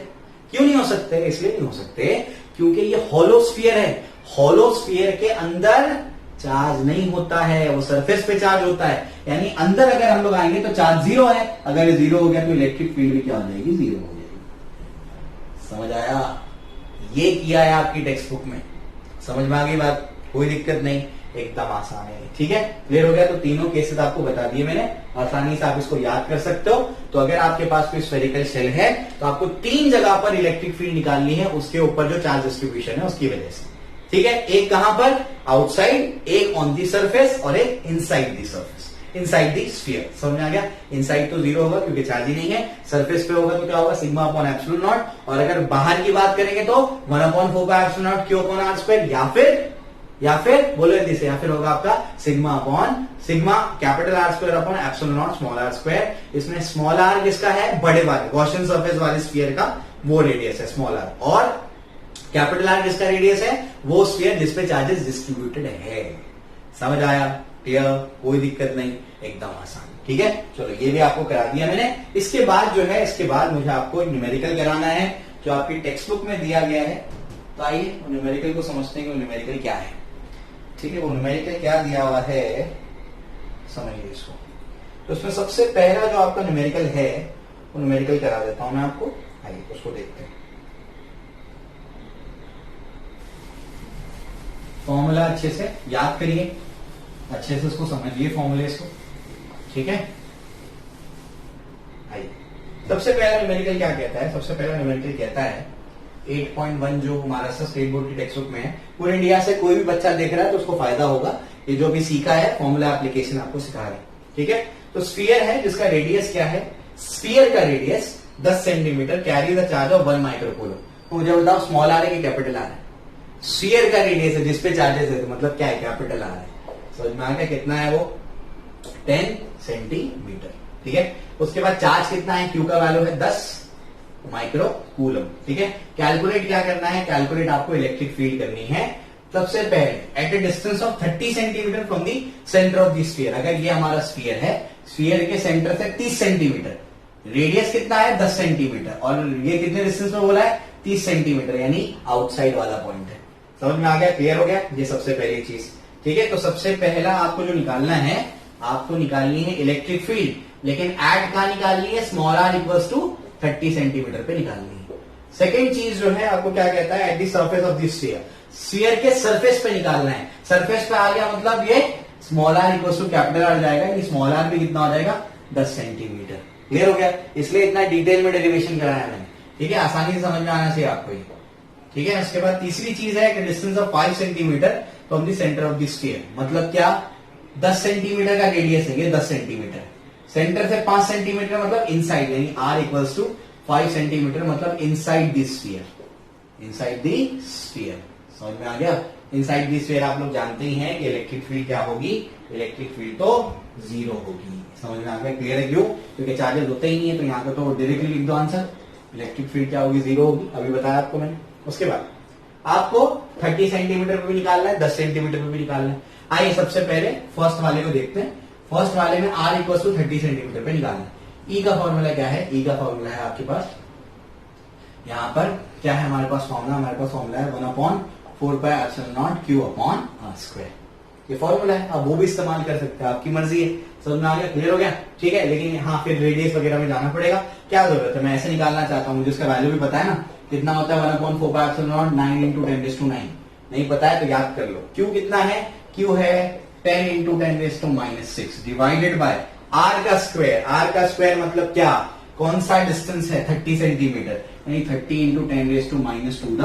क्यों नहीं हो सकते, इसलिए नहीं हो सकते क्योंकि ये होलो स्फीयर है। होलो स्फीयर के अंदर चार्ज नहीं होता है, वो सरफेस पे चार्ज होता है। यानी अंदर अगर हम लोग आएंगे तो चार्ज जीरो है, अगर जीरो हो गया तो इलेक्ट्रिक फील्ड भी क्या हो जाएगी, जीरो हो जाएगी। समझ आया, ये किया है आपकी टेक्स्ट बुक में, समझ में आ गई बात, कोई दिक्कत नहीं, एकदम आसान है। ठीक है, क्लियर हो गया। तो तीनों केसेस आपको बता दिए मैंने, आसानी से आप इसको याद कर सकते हो। तो अगर आपके पास कोई स्फेरिकल शेल है तो आपको 3 जगह पर इलेक्ट्रिक फील्ड निकालनी है, उसके ऊपर जो चार्ज डिस्ट्रीब्यूशन है उसकी वजह से। ठीक है, एक कहां पर, आउटसाइड, एक ऑन दी सरफेस और एक inside the surface, inside the sphere. समझ में आ गया। इनसाइड तो जीरो होगा क्योंकि चार्ज ही नहीं है, सरफेस पे होगा तो क्या होगा, सिग्मा अपॉन एप्सिलॉन नॉट, और अगर बाहर की बात करेंगे तो 1/4 pi epsilon naught Q upon R square, या फिर बोलो जल्दी से, या फिर होगा आपका sigma upon sigma capital R square upon epsilon naught small R square. इसमें स्मॉल आर किसका है, बड़े वाले गॉसियन सरफेस वाले स्फीयर का वो रेडियस है स्मॉल आर, और कैपिटल आर किसका रेडियस है, वो स्फीयर जिसपे चार्जेस डिस्ट्रीब्यूटेड है। समझ आया, क्लियर, कोई दिक्कत नहीं, एकदम आसान। ठीक है, चलो ये भी आपको करा दिया मैंने। इसके बाद जो है, इसके बाद मुझे आपको न्यूमेरिकल कराना है जो आपकी टेक्स्ट बुक में दिया गया है। तो आइए न्यूमेरिकल को समझते हैं कि न्यूमेरिकल क्या है। ठीक है, वो न्यूमेरिकल क्या दिया हुआ है समझिए इसको। तो उसमें सबसे पहला जो आपका न्यूमेरिकल है वो न्यूमेरिकल करा देता हूं मैं आपको, आइए उसको देखते हैं। फॉर्मूला अच्छे से याद करिए, अच्छे से उसको समझिए फॉर्मूले को। ठीक है, आइए सबसे पहला न्यूमेरिकल क्या कहता है, सबसे पहला न्यूमेरिकल कहता है 8.1 जो महाराष्ट्र स्टेट बोर्ड की टेक्स्ट बुक में है। पूरे इंडिया से कोई भी बच्चा देख रहा है तो उसको फायदा होगा, ये जो भी सीखा है फॉर्मूला एप्लीकेशन आपको सिखा रहे हैं। ठीक है, तो स्फीयर है जिसका रेडियस क्या है, स्फीयर का radius 10 centimetre, carry the charge of 1 microcoulomb. तो मुझे बताओ स्मॉल आर है कि कैपिटल आर है, स्फीयर का रेडियस है जिसपे चार्जेस है, तो मतलब क्या है, कैपिटल आर है। समझ में आ गया, कितना है वो, 10 सेंटीमीटर। ठीक है, उसके बाद चार्ज कितना है, क्यू का वैल्यू है 10 माइक्रो कूलम। ठीक है, कैलकुलेट क्या करना है, कैलकुलेट आपको इलेक्ट्रिक फील्ड करनी है। सबसे पहले at a distance of 30 centimetre from the centre of the sphere. अगर ये हमारा स्फीयर है, स्फीयर के सेंटर से 30 सेंटीमीटर, रेडियस कितना है 10 सेंटीमीटर, और ये कितने डिस्टेंस में बोला है 30 सेंटीमीटर, यानी आउटसाइड वाला पॉइंट है। समझ में आ गया, क्लियर हो गया, ये सबसे पहली चीज। ठीक है, तो सबसे पहला आपको जो निकालना है, आपको निकालनी है इलेक्ट्रिक फील्ड, लेकिन एट कहां निकालनी है, small are equals to 30 centimetre पे निकालनी है। सेकेंड चीज जो है आपको क्या कहता है, at the surface of the sphere, sphere के सरफेस पे निकालना है। सरफेस पे आ गया मतलब ये small are equals to capital R जाएगा, स्मॉल आर भी कितना हो जाएगा 10 सेंटीमीटर। क्लियर हो गया, इसलिए इतना डिटेल में डेरिवेशन कराया मैंने। ठीक है, आसानी से समझ में आना चाहिए आपको ये। ठीक है, उसके बाद तीसरी चीज है कि distance of 5 centimetre from the centre of the sphere. मतलब क्या, 10 सेंटीमीटर का रेडियस है ये, 10 सेंटीमीटर, सेंटर से 5 सेंटीमीटर मतलब इनसाइड, यानी आर इक्वल्स टू 5 सेंटीमीटर मतलब inside the sphere, inside the sphere. समझ में आ गया, इनसाइड द स्फीयर आप लोग जानते ही हैं कि इलेक्ट्रिक फील्ड क्या होगी, इलेक्ट्रिक फील्ड तो जीरो होगी। समझ में आ गया, क्लियर है, क्यों, क्योंकि चार्जेस होते ही नहीं है, तो यहाँ पे तो डायरेक्टली लिख दो आंसर, इलेक्ट्रिक फील्ड क्या होगी, जीरो होगी, अभी बताया आपको मैंने। उसके बाद आपको 30 सेंटीमीटर पे भी निकालना है, 10 सेंटीमीटर पे भी निकालना है। आइए सबसे पहले फर्स्ट वाले को देखते हैं। फर्स्ट वाले में r इक्वल टू 30 सेंटीमीटर पे निकालना है। ई का फॉर्मूला क्या है? ई का फॉर्मूला है आपके पास, यहां पर क्या है हमारे पास फॉर्मूला? हमारे पास फॉर्मूला है 1/4πε0 Q/r²। ये फॉर्मूला है, अब वो भी इस्तेमाल कर सकते हैं, आपकी मर्जी है। समझ में आ गया? क्लियर हो गया? ठीक है, लेकिन हाँ फिर रेडियस वगैरह में जाना पड़ेगा, क्या जरूरत है? मैं ऐसे निकालना चाहता हूँ, मुझे इसका वैल्यू भी पता है ना, कितना होता है 1/4πε0 9 × 10⁹। नहीं पता है तो याद कर लो। Q कितना है? Q है 10 × 10⁻⁶ डिवाइडेड बाय r का स्क्वायर। r का स्क्वायर मतलब क्या? कौन सा डिस्टेंस है? 30 सेंटीमीटर, यानी 30 × 10⁻² द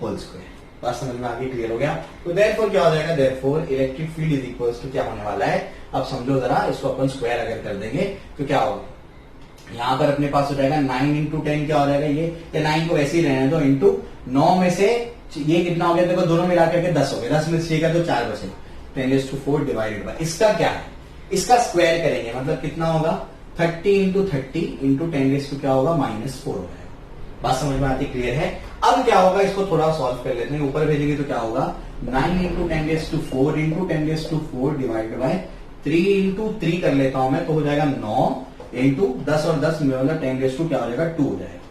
होल स्क्वायर। बात समझ में आ गई? क्लियर हो गया? तो देयरफॉर क्या हो जाएगा? Therefore electric field is equals to क्या होने वाला है? अब समझो जरा, इसको अपन स्क्वायर अगर कर देंगे तो क्या होगा? यहां पर अपने पास हो जाएगा 9 × 10 क्या हो जाएगा ये, या 9 को वैसे ही रहने दो, इंटू 9 में से ये कितना हो गया? देखो दोनों मिलाकर के 10 हो गया, 10 में से 6 का तो 4 बचे, 10⁴ डिवाइडेड बाय इसका क्या है? इसका स्क्वायर करेंगे मतलब कितना होगा? 30 × 30 × 10 क्या होगा? -4 हो जाएगा। बात समझ में आती? क्लियर है? अब क्या होगा? इसको थोड़ा सॉल्व कर लेते हैं। ऊपर भेजेंगे तो क्या होगा? 9 × 10⁴ × 10⁴ डिवाइडेड बाय 3 × 3 कर लेता हूं मैं, तो हो जाएगा 9 इंटू 10 और 10 मिलेगा 10 क्या हो जाएगा? 2 हो जाएगा।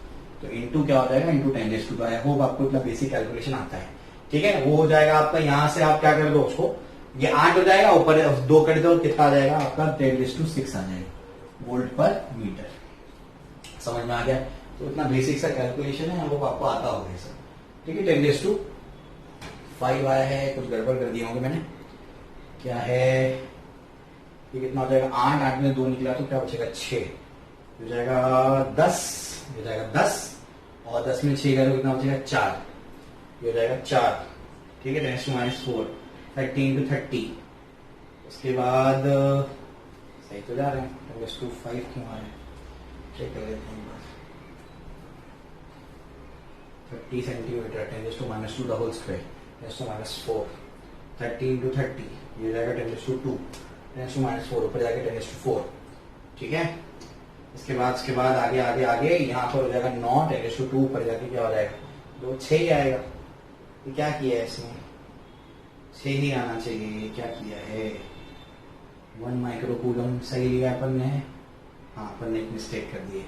तो इंटू क्या हो जाएगा? इंटू 10 आई होप आपको इतना बेसिक कैलकुलेशन आता है। ठीक है, वो हो जाएगा आपका। यहां से आप क्या कर दो, उसको ये 8 हो जाएगा, ऊपर 2 कर दो, कितना आ जाएगा आपका? 10⁶ आ जाएगा वोल्ट पर मीटर। समझ में आ गया? तो इतना बेसिक सा कैलकुलेशन है, वो आपको आता होगा ये सब। ठीक है, 10⁵ आया है, कुछ गड़बड़ कर दिया होंगे मैंने। क्या है ये? कितना हो जाएगा? 8, 8 में 2 निकला तो क्या बचेगा? 6 हो जाएगा 10, हो जाएगा 10, और 10 में 6 करो कितना बचेगा? 4, ये हो जाएगा 4। ठीक है, 10⁻⁴ 30 × 30। उसके बाद सही तो जा रहे हैं, 10⁵ क्यों आ रहे हैं? चेक कर लेते हैं। 30 सेंटीमीटर 10⁻² द होल स्क्वायर 10⁻⁴ 30 × 30 ये जाएगा 10⁻², 10⁻⁴ ऊपर जाके 10⁻⁴। ठीक है, इसके बाद आगे आगे आगे यहाँ पर हो जाएगा 9, 10⁻² ऊपर जाके क्या हो जाएगा? 2, 6 ही आएगा। ये क्या किया है इसमें? 6 ही आना चाहिए। क्या किया है? 1 माइक्रो कूलम सही लिया अपन ने। हाँ, अपन ने एक मिस्टेक कर दी है।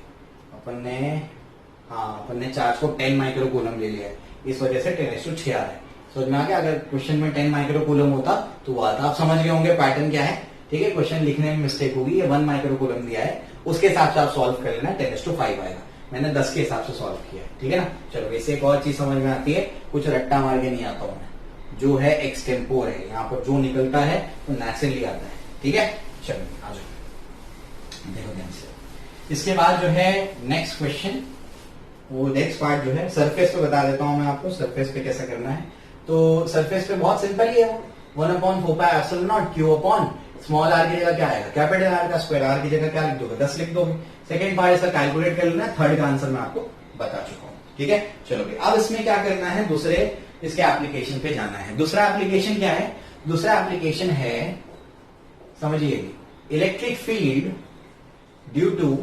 अपन ने चार्ज को 10 माइक्रो कूलम ले लिया है, इस वजह से 10⁶ आ रहा है। समझ में आ गया? अगर क्वेश्चन में 10 माइक्रो कूलम होता तो वो आता। आप समझ गए होंगे पैटर्न क्या है। ठीक है, क्वेश्चन लिखने में मिस्टेक होगी। ये 1 माइक्रो कूलम दिया है, उसके हिसाब से आप सॉल्व कर लेना, 10⁵ आएगा। मैंने 10 के हिसाब से सॉल्व किया है। ठीक है ना? चलो, वैसे एक और चीज समझ में आती है, कुछ रट्टा मार के नहीं आता हूं मैं। जो है एक्सटेम्पोर है, यहाँ पर जो निकलता है वो नेचुरली आता है। ठीक है, चलो आ जाओ, देखो ध्यान से। इसके बाद जो है नेक्स्ट क्वेश्चन, वो नेक्स्ट पार्ट जो है सरफेस पे बता देता हूं मैं आपको, सरफेस पे कैसे करना है। तो सरफेस पे बहुत सिंपल ही है, 1/4πε0 Q/ स्मॉल r की जगह क्या आएगा? कैपिटल R का स्क्वायर। R की जगह क्या लिख दोगे? 10 लिख दोगे। सेकंड पार्ट इसका कैलकुलेट कर लेना, थर्ड का आंसर मैं आपको बता चुका हूं। ठीक है, चलो अब इसमें क्या करना है? दूसरे इसके एप्लीकेशन पे जाना है। दूसरा एप्लीकेशन क्या है? दूसरा एप्लीकेशन है, समझिए, electric field due to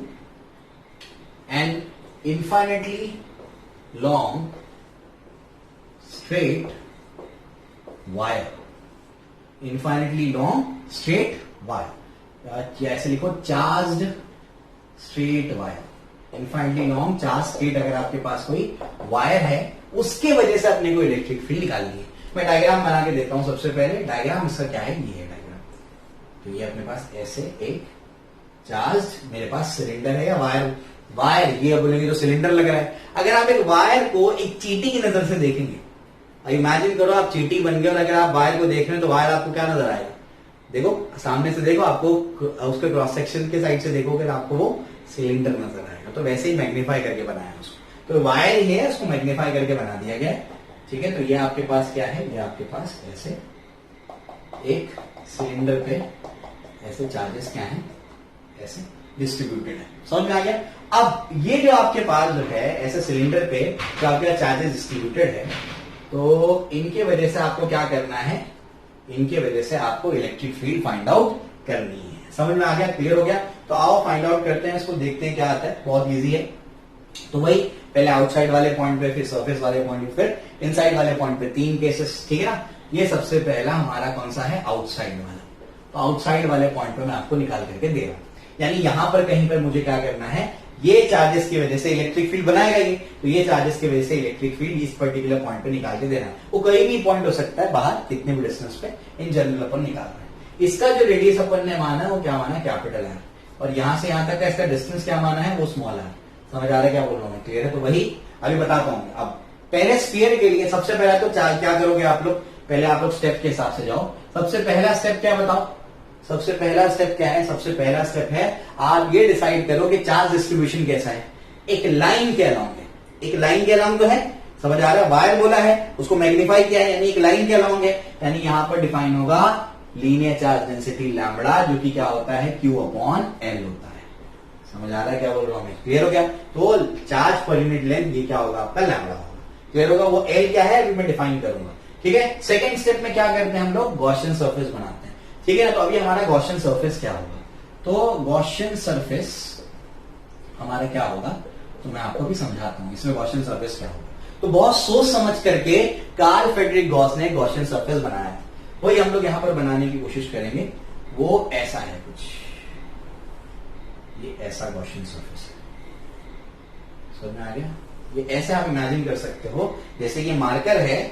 an infinitely long straight wire, infinitely long straight wire, या ऐसे लिखो charged straight wire. Infinitely long charge straight अगर आपके पास कोई वायर है, उसके वजह से अपने को इलेक्ट्रिक फील्ड निकालनी है। मैं डायग्राम बना के देता हूं। सबसे पहले डायग्राम इसका क्या है? ये है डायग्राम। तो ये अपने पास ऐसे एक चार्ज, मेरे पास सिलेंडर है या वायर ये बोलेंगे तो सिलेंडर लग रहा है। अगर आप एक वायर को एक चींटी की नजर से देखेंगे, इमेजिन करो आप चींटी बन गए और अगर आप वायर को देख रहे हैं तो वायर आपको क्या नजर आएगा? देखो सामने से देखो, आपको उसके क्रॉस सेक्शन के साइड से देखोगे आपको वो सिलेंडर नजर आएगा। तो वैसे ही मैग्नीफाई करके बनाया उसको, तो वायर ही है, उसको मैग्नीफाई करके बना दिया गया। ठीक है, तो ये आपके पास क्या है? ये आपके पास ऐसे एक सिलेंडर पे ऐसे चार्जेस क्या है? ऐसे डिस्ट्रीब्यूटेड है। समझ में आ गया? अब ये जो आपके पास जो है ऐसे सिलेंडर पे जो आपके चार्जेस डिस्ट्रीब्यूटेड है, तो इनके वजह से आपको क्या करना है? इनके वजह से आपको इलेक्ट्रिक फील्ड फाइंड आउट करनी है। समझ में आ गया? क्लियर हो गया? तो आओ फाइंड आउट करते हैं इसको, देखते हैं क्या आता है। बहुत इजी है। तो वही पहले आउटसाइड वाले पॉइंट पे, फिर सरफेस वाले पॉइंट पे, फिर इनसाइड वाले पॉइंट पे, 3 केसेस, ठीक है ना। ये सबसे पहला हमारा कौन सा है, आउटसाइड वाला। तो आउटसाइड वाले पॉइंट पे मैं आपको निकाल करके दे रहा हूं, यानी यहां पर कहीं पर मुझे क्या करना है, ये चार्जेस की वजह से इलेक्ट्रिक फील्ड बनाएगा ये, तो ये चार्जेस की वजह से इलेक्ट्रिक फील्ड इस पर्टिकुलर पॉइंट पे निकाल के देना। वो कहीं भी पॉइंट हो सकता है बाहर, कितने भी डिस्टेंस पे, इन जनरल अपन निकाल रहे हैं। इसका जो रेडियस अपन ने माना वो क्या माना, कैपिटल है, और यहां से यहां तक का इसका डिस्टेंस क्या माना है, वो स्मॉल है। समझ आ रहा है क्या बोल रहा हूं, क्लियर है। तो वही अभी बताता हूं। अब पहले स्फीयर के लिए सबसे पहला तो क्या करोगे आप लोग, पहले आप लोग स्टेप के हिसाब से जाओ। सबसे पहला स्टेप क्या बताओ, सबसे पहला स्टेप क्या है, सबसे पहला स्टेप है आप ये डिसाइड करो कि चार्ज डिस्ट्रीब्यूशन कैसा है। एक लाइन के अलाउंग है, एक लाइन के अलाउंग तो है, समझ आ रहा है। वायर बोला है, उसको मैग्नीफाई किया है, यानी एक लाइन के अलाउंग है, यानी यहां पर डिफाइन होगा लीनियर चार्ज डेंसिटी लैम्बडा, जो कि क्या होता है, Q अपॉन L होता है। समझ आ रहा है क्या बोल रहा हूं मैं, क्लियर हो गया। तो चार्ज पर यूनिट लेंथ ये क्या होगा, आपका लैम्बडा होगा, क्लियर होगा। वो L क्या है अभी मैं डिफाइन करूंगा, ठीक है। सेकंड स्टेप में क्या करते हैं हम लोग, गॉसियन सरफेस बनाते हैं, ठीक है। तो अभी हमारा गॉसियन सरफेस क्या होगा, तो गॉसियन सरफेस हमारा क्या होगा, तो मैं आपको भी समझाता हूं इसमें गॉसियन सरफेस क्या होगा। तो बहुत सोच समझ करके कार्ल फ्रेडरिक गॉस ने गॉसियन सरफेस बनाया है, वही हम लोग यहां पर बनाने की कोशिश करेंगे। वो ऐसा है कुछ, ये ऐसा गॉसियन सरफेस है, समझ में आ गया। ये ऐसे आप इमेजिन कर सकते हो जैसे ये मार्कर है,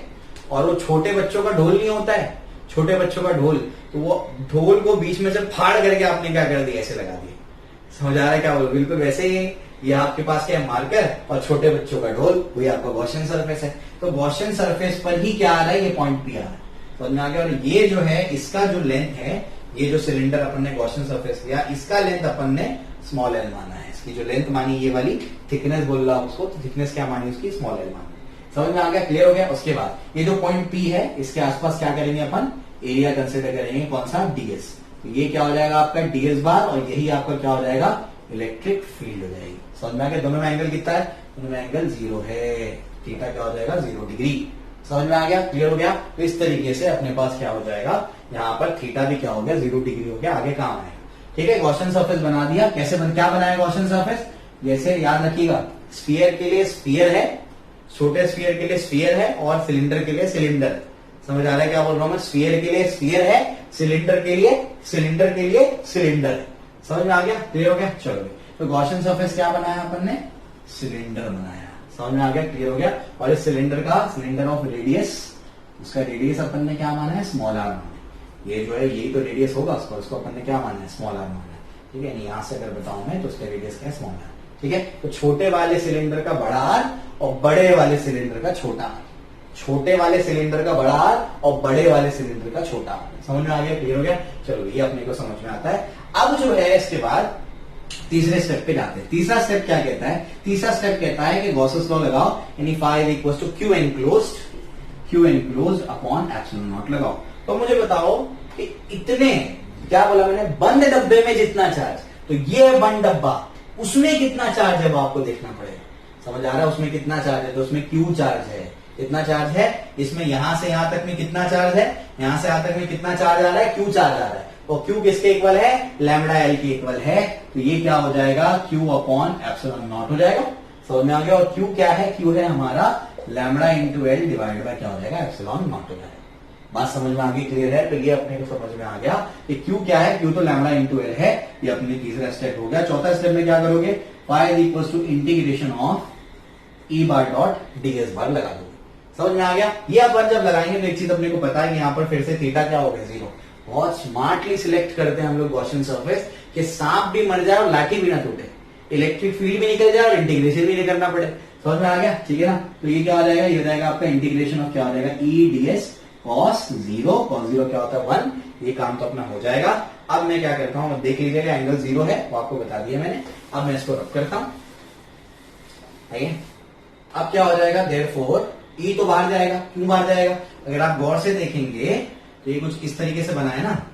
और वो छोटे बच्चों का ढोल नहीं होता है, छोटे बच्चों का ढोल, तो वो ढोल को बीच में से फाड़ करके आपने क्या कर दिया, ऐसे लगा दिया। समझ आ रहा है क्या बोल, बिल्कुल वैसे ही ये आपके पास क्या है, मार्कर और छोटे बच्चों का ढोल, वही आपका गॉसियन सरफेस है। तो गॉसियन सरफेस पर ही क्या आ रहा है, ये पॉइंट पी आ रहा है, समझ में आ गया। और ये जो है इसका जो लेंथ है, ये जो सिलेंडर अपन ने गॉसियन सरफेस लिया, इसका लेंथ अपन ने स्मॉल एल माना है। इसकी जो लेंथ मानी ये वाली, थिकनेस बोल रहा हूं उसको, तो थिकनेस क्या मानी उसकी, स्मॉल एल मानी। समझ में आ गया, क्लियर हो गया। उसके बाद ये जो पॉइंट पी है, इसके आसपास क्या करेंगे अपन, एरिया कंसिडर करेंगे, कौन सा, डीएस। तो ये क्या हो जाएगा आपका डीएस बार, और यही आपका क्या हो जाएगा, इलेक्ट्रिक फील्ड हो जाएगी। समझ में आ गया, दोनों में एंगल कितना है, दोनों में एंगल 0 है, थीटा क्या हो जाएगा, 0 डिग्री। समझ में आ गया, क्लियर हो गया। तो इस तरीके से अपने पास क्या हो जाएगा, यहाँ पर थीटा भी क्या हो गया, 0 डिग्री हो गया, आगे काम आएगा, ठीक है। गॉसियन सरफेस बना दिया, कैसे क्या बनाया गॉसियन सरफेस, जैसे याद रखिएगा, स्फीयर के लिए स्फीयर है, छोटे स्फीयर के लिए स्फीयर है, और सिलेंडर के लिए सिलेंडर। समझ आ रहा है क्या बोल रहा हूं मैं, स्फीयर के लिए स्फीयर है, सिलेंडर के लिए सिलेंडर है। समझ में आ गया, क्लियर हो गया। चलो, तो गॉसियन सरफेस क्या बनाया अपन ने, सिलेंडर बनाया, समझ में आ गया, क्लियर हो गया। और इस सिलेंडर का, सिलेंडर ऑफ रेडियस, उसका रेडियस अपन ने क्या माना है, स्मॉल आर माना है। ये जो है यही तो रेडियस होगा उसका, उसको अपन ने क्या माना है, स्मॉल आर माना है, ठीक है। यहां से अगर बताऊं मैं तो उसका रेडियस क्या है, स्मॉल आर, ठीक है। तो छोटे वाले सिलेंडर का बड़ा आर और बड़े वाले सिलेंडर का छोटा आर, छोटे वाले सिलेंडर का बड़ा आर और बड़े वाले सिलेंडर का छोटा आर। समझ में आ गया, क्लियर हो गया। चलो, ये अपने को समझ में आता है। अब जो है इसके बाद तीसरे स्टेप पे जाते हैं। तीसरा स्टेप क्या कहता है, तीसरा स्टेप कहता है कि गॉसेस लॉ लगाओ, यानी phi equal to Q enclosed upon epsilon naught लगाओ। तो मुझे बताओ कि इतने, क्या बोला मैंने, बंद डब्बे में जितना चार्ज, तो ये बंद डब्बा, उसमें कितना चार्ज है वो आपको देखना पड़ेगा। समझ आ रहा है, उसमें कितना चार्ज है, तो उसमें क्यू चार्ज है, कितना चार्ज है इसमें, यहां से यहां तक में कितना चार्ज है, यहां से यहां तक में कितना चार्ज आ रहा है, क्यू चार्ज आ रहा है। और Q किसके इक्वल है, लैम्बडा एल के इक्वल है। तो ये क्या हो जाएगा, Q अपॉन एप्सिलॉन नॉट हो जाएगा। समझ में आ गया। और Q क्या है, Q है हमारा lambda into L divide by क्या हो जाएगा, एप्सिलॉन नॉट हो जाएगा। बात समझ में आ गई, क्लियर है। तो ये अपने को समझ में आ गया कि Q क्या है, Q तो लैम्बडा इंटू एल है। ये अपने तीसरा स्टेप हो गया। चौथा स्टेप में क्या करोगे, phi equal to integration of E bar dot DS bar लगा दोगे। समझ में आ गया। ये अपन जब लगाएंगे तो एक चीज अपने को पता है कि यहाँ पर फिर से थीटा क्या हो गया, 0। बहुत स्मार्टली सिलेक्ट करते हैं हम लोग गॉसियन सरफेस कि सांप भी मर जाए और लाठी भी ना टूटे, इलेक्ट्रिक फील्ड भी निकल जाए और इंटीग्रेशन भी नहीं करना पड़े। समझ में आ गया, ठीक है ना। तो ये क्या हो जाएगा, ये हो जाएगा आपका इंटीग्रेशन ऑफ क्या हो जाएगा, ई डीएस कॉस 0, कॉस 0 क्या होता है 1। ये काम तो अपना हो जाएगा। अब मैं क्या करता हूं, देख लीजिएगा एंगल 0 है, वो आपको बता दिया मैंने। अब मैं इसको रब करता हूं, अब क्या हो जाएगा, देयरफॉर ई तो बाहर जाएगा। क्यों बाहर जाएगा, अगर आप गौर से देखेंगे तो ये कुछ इस तरीके से बनाए ना,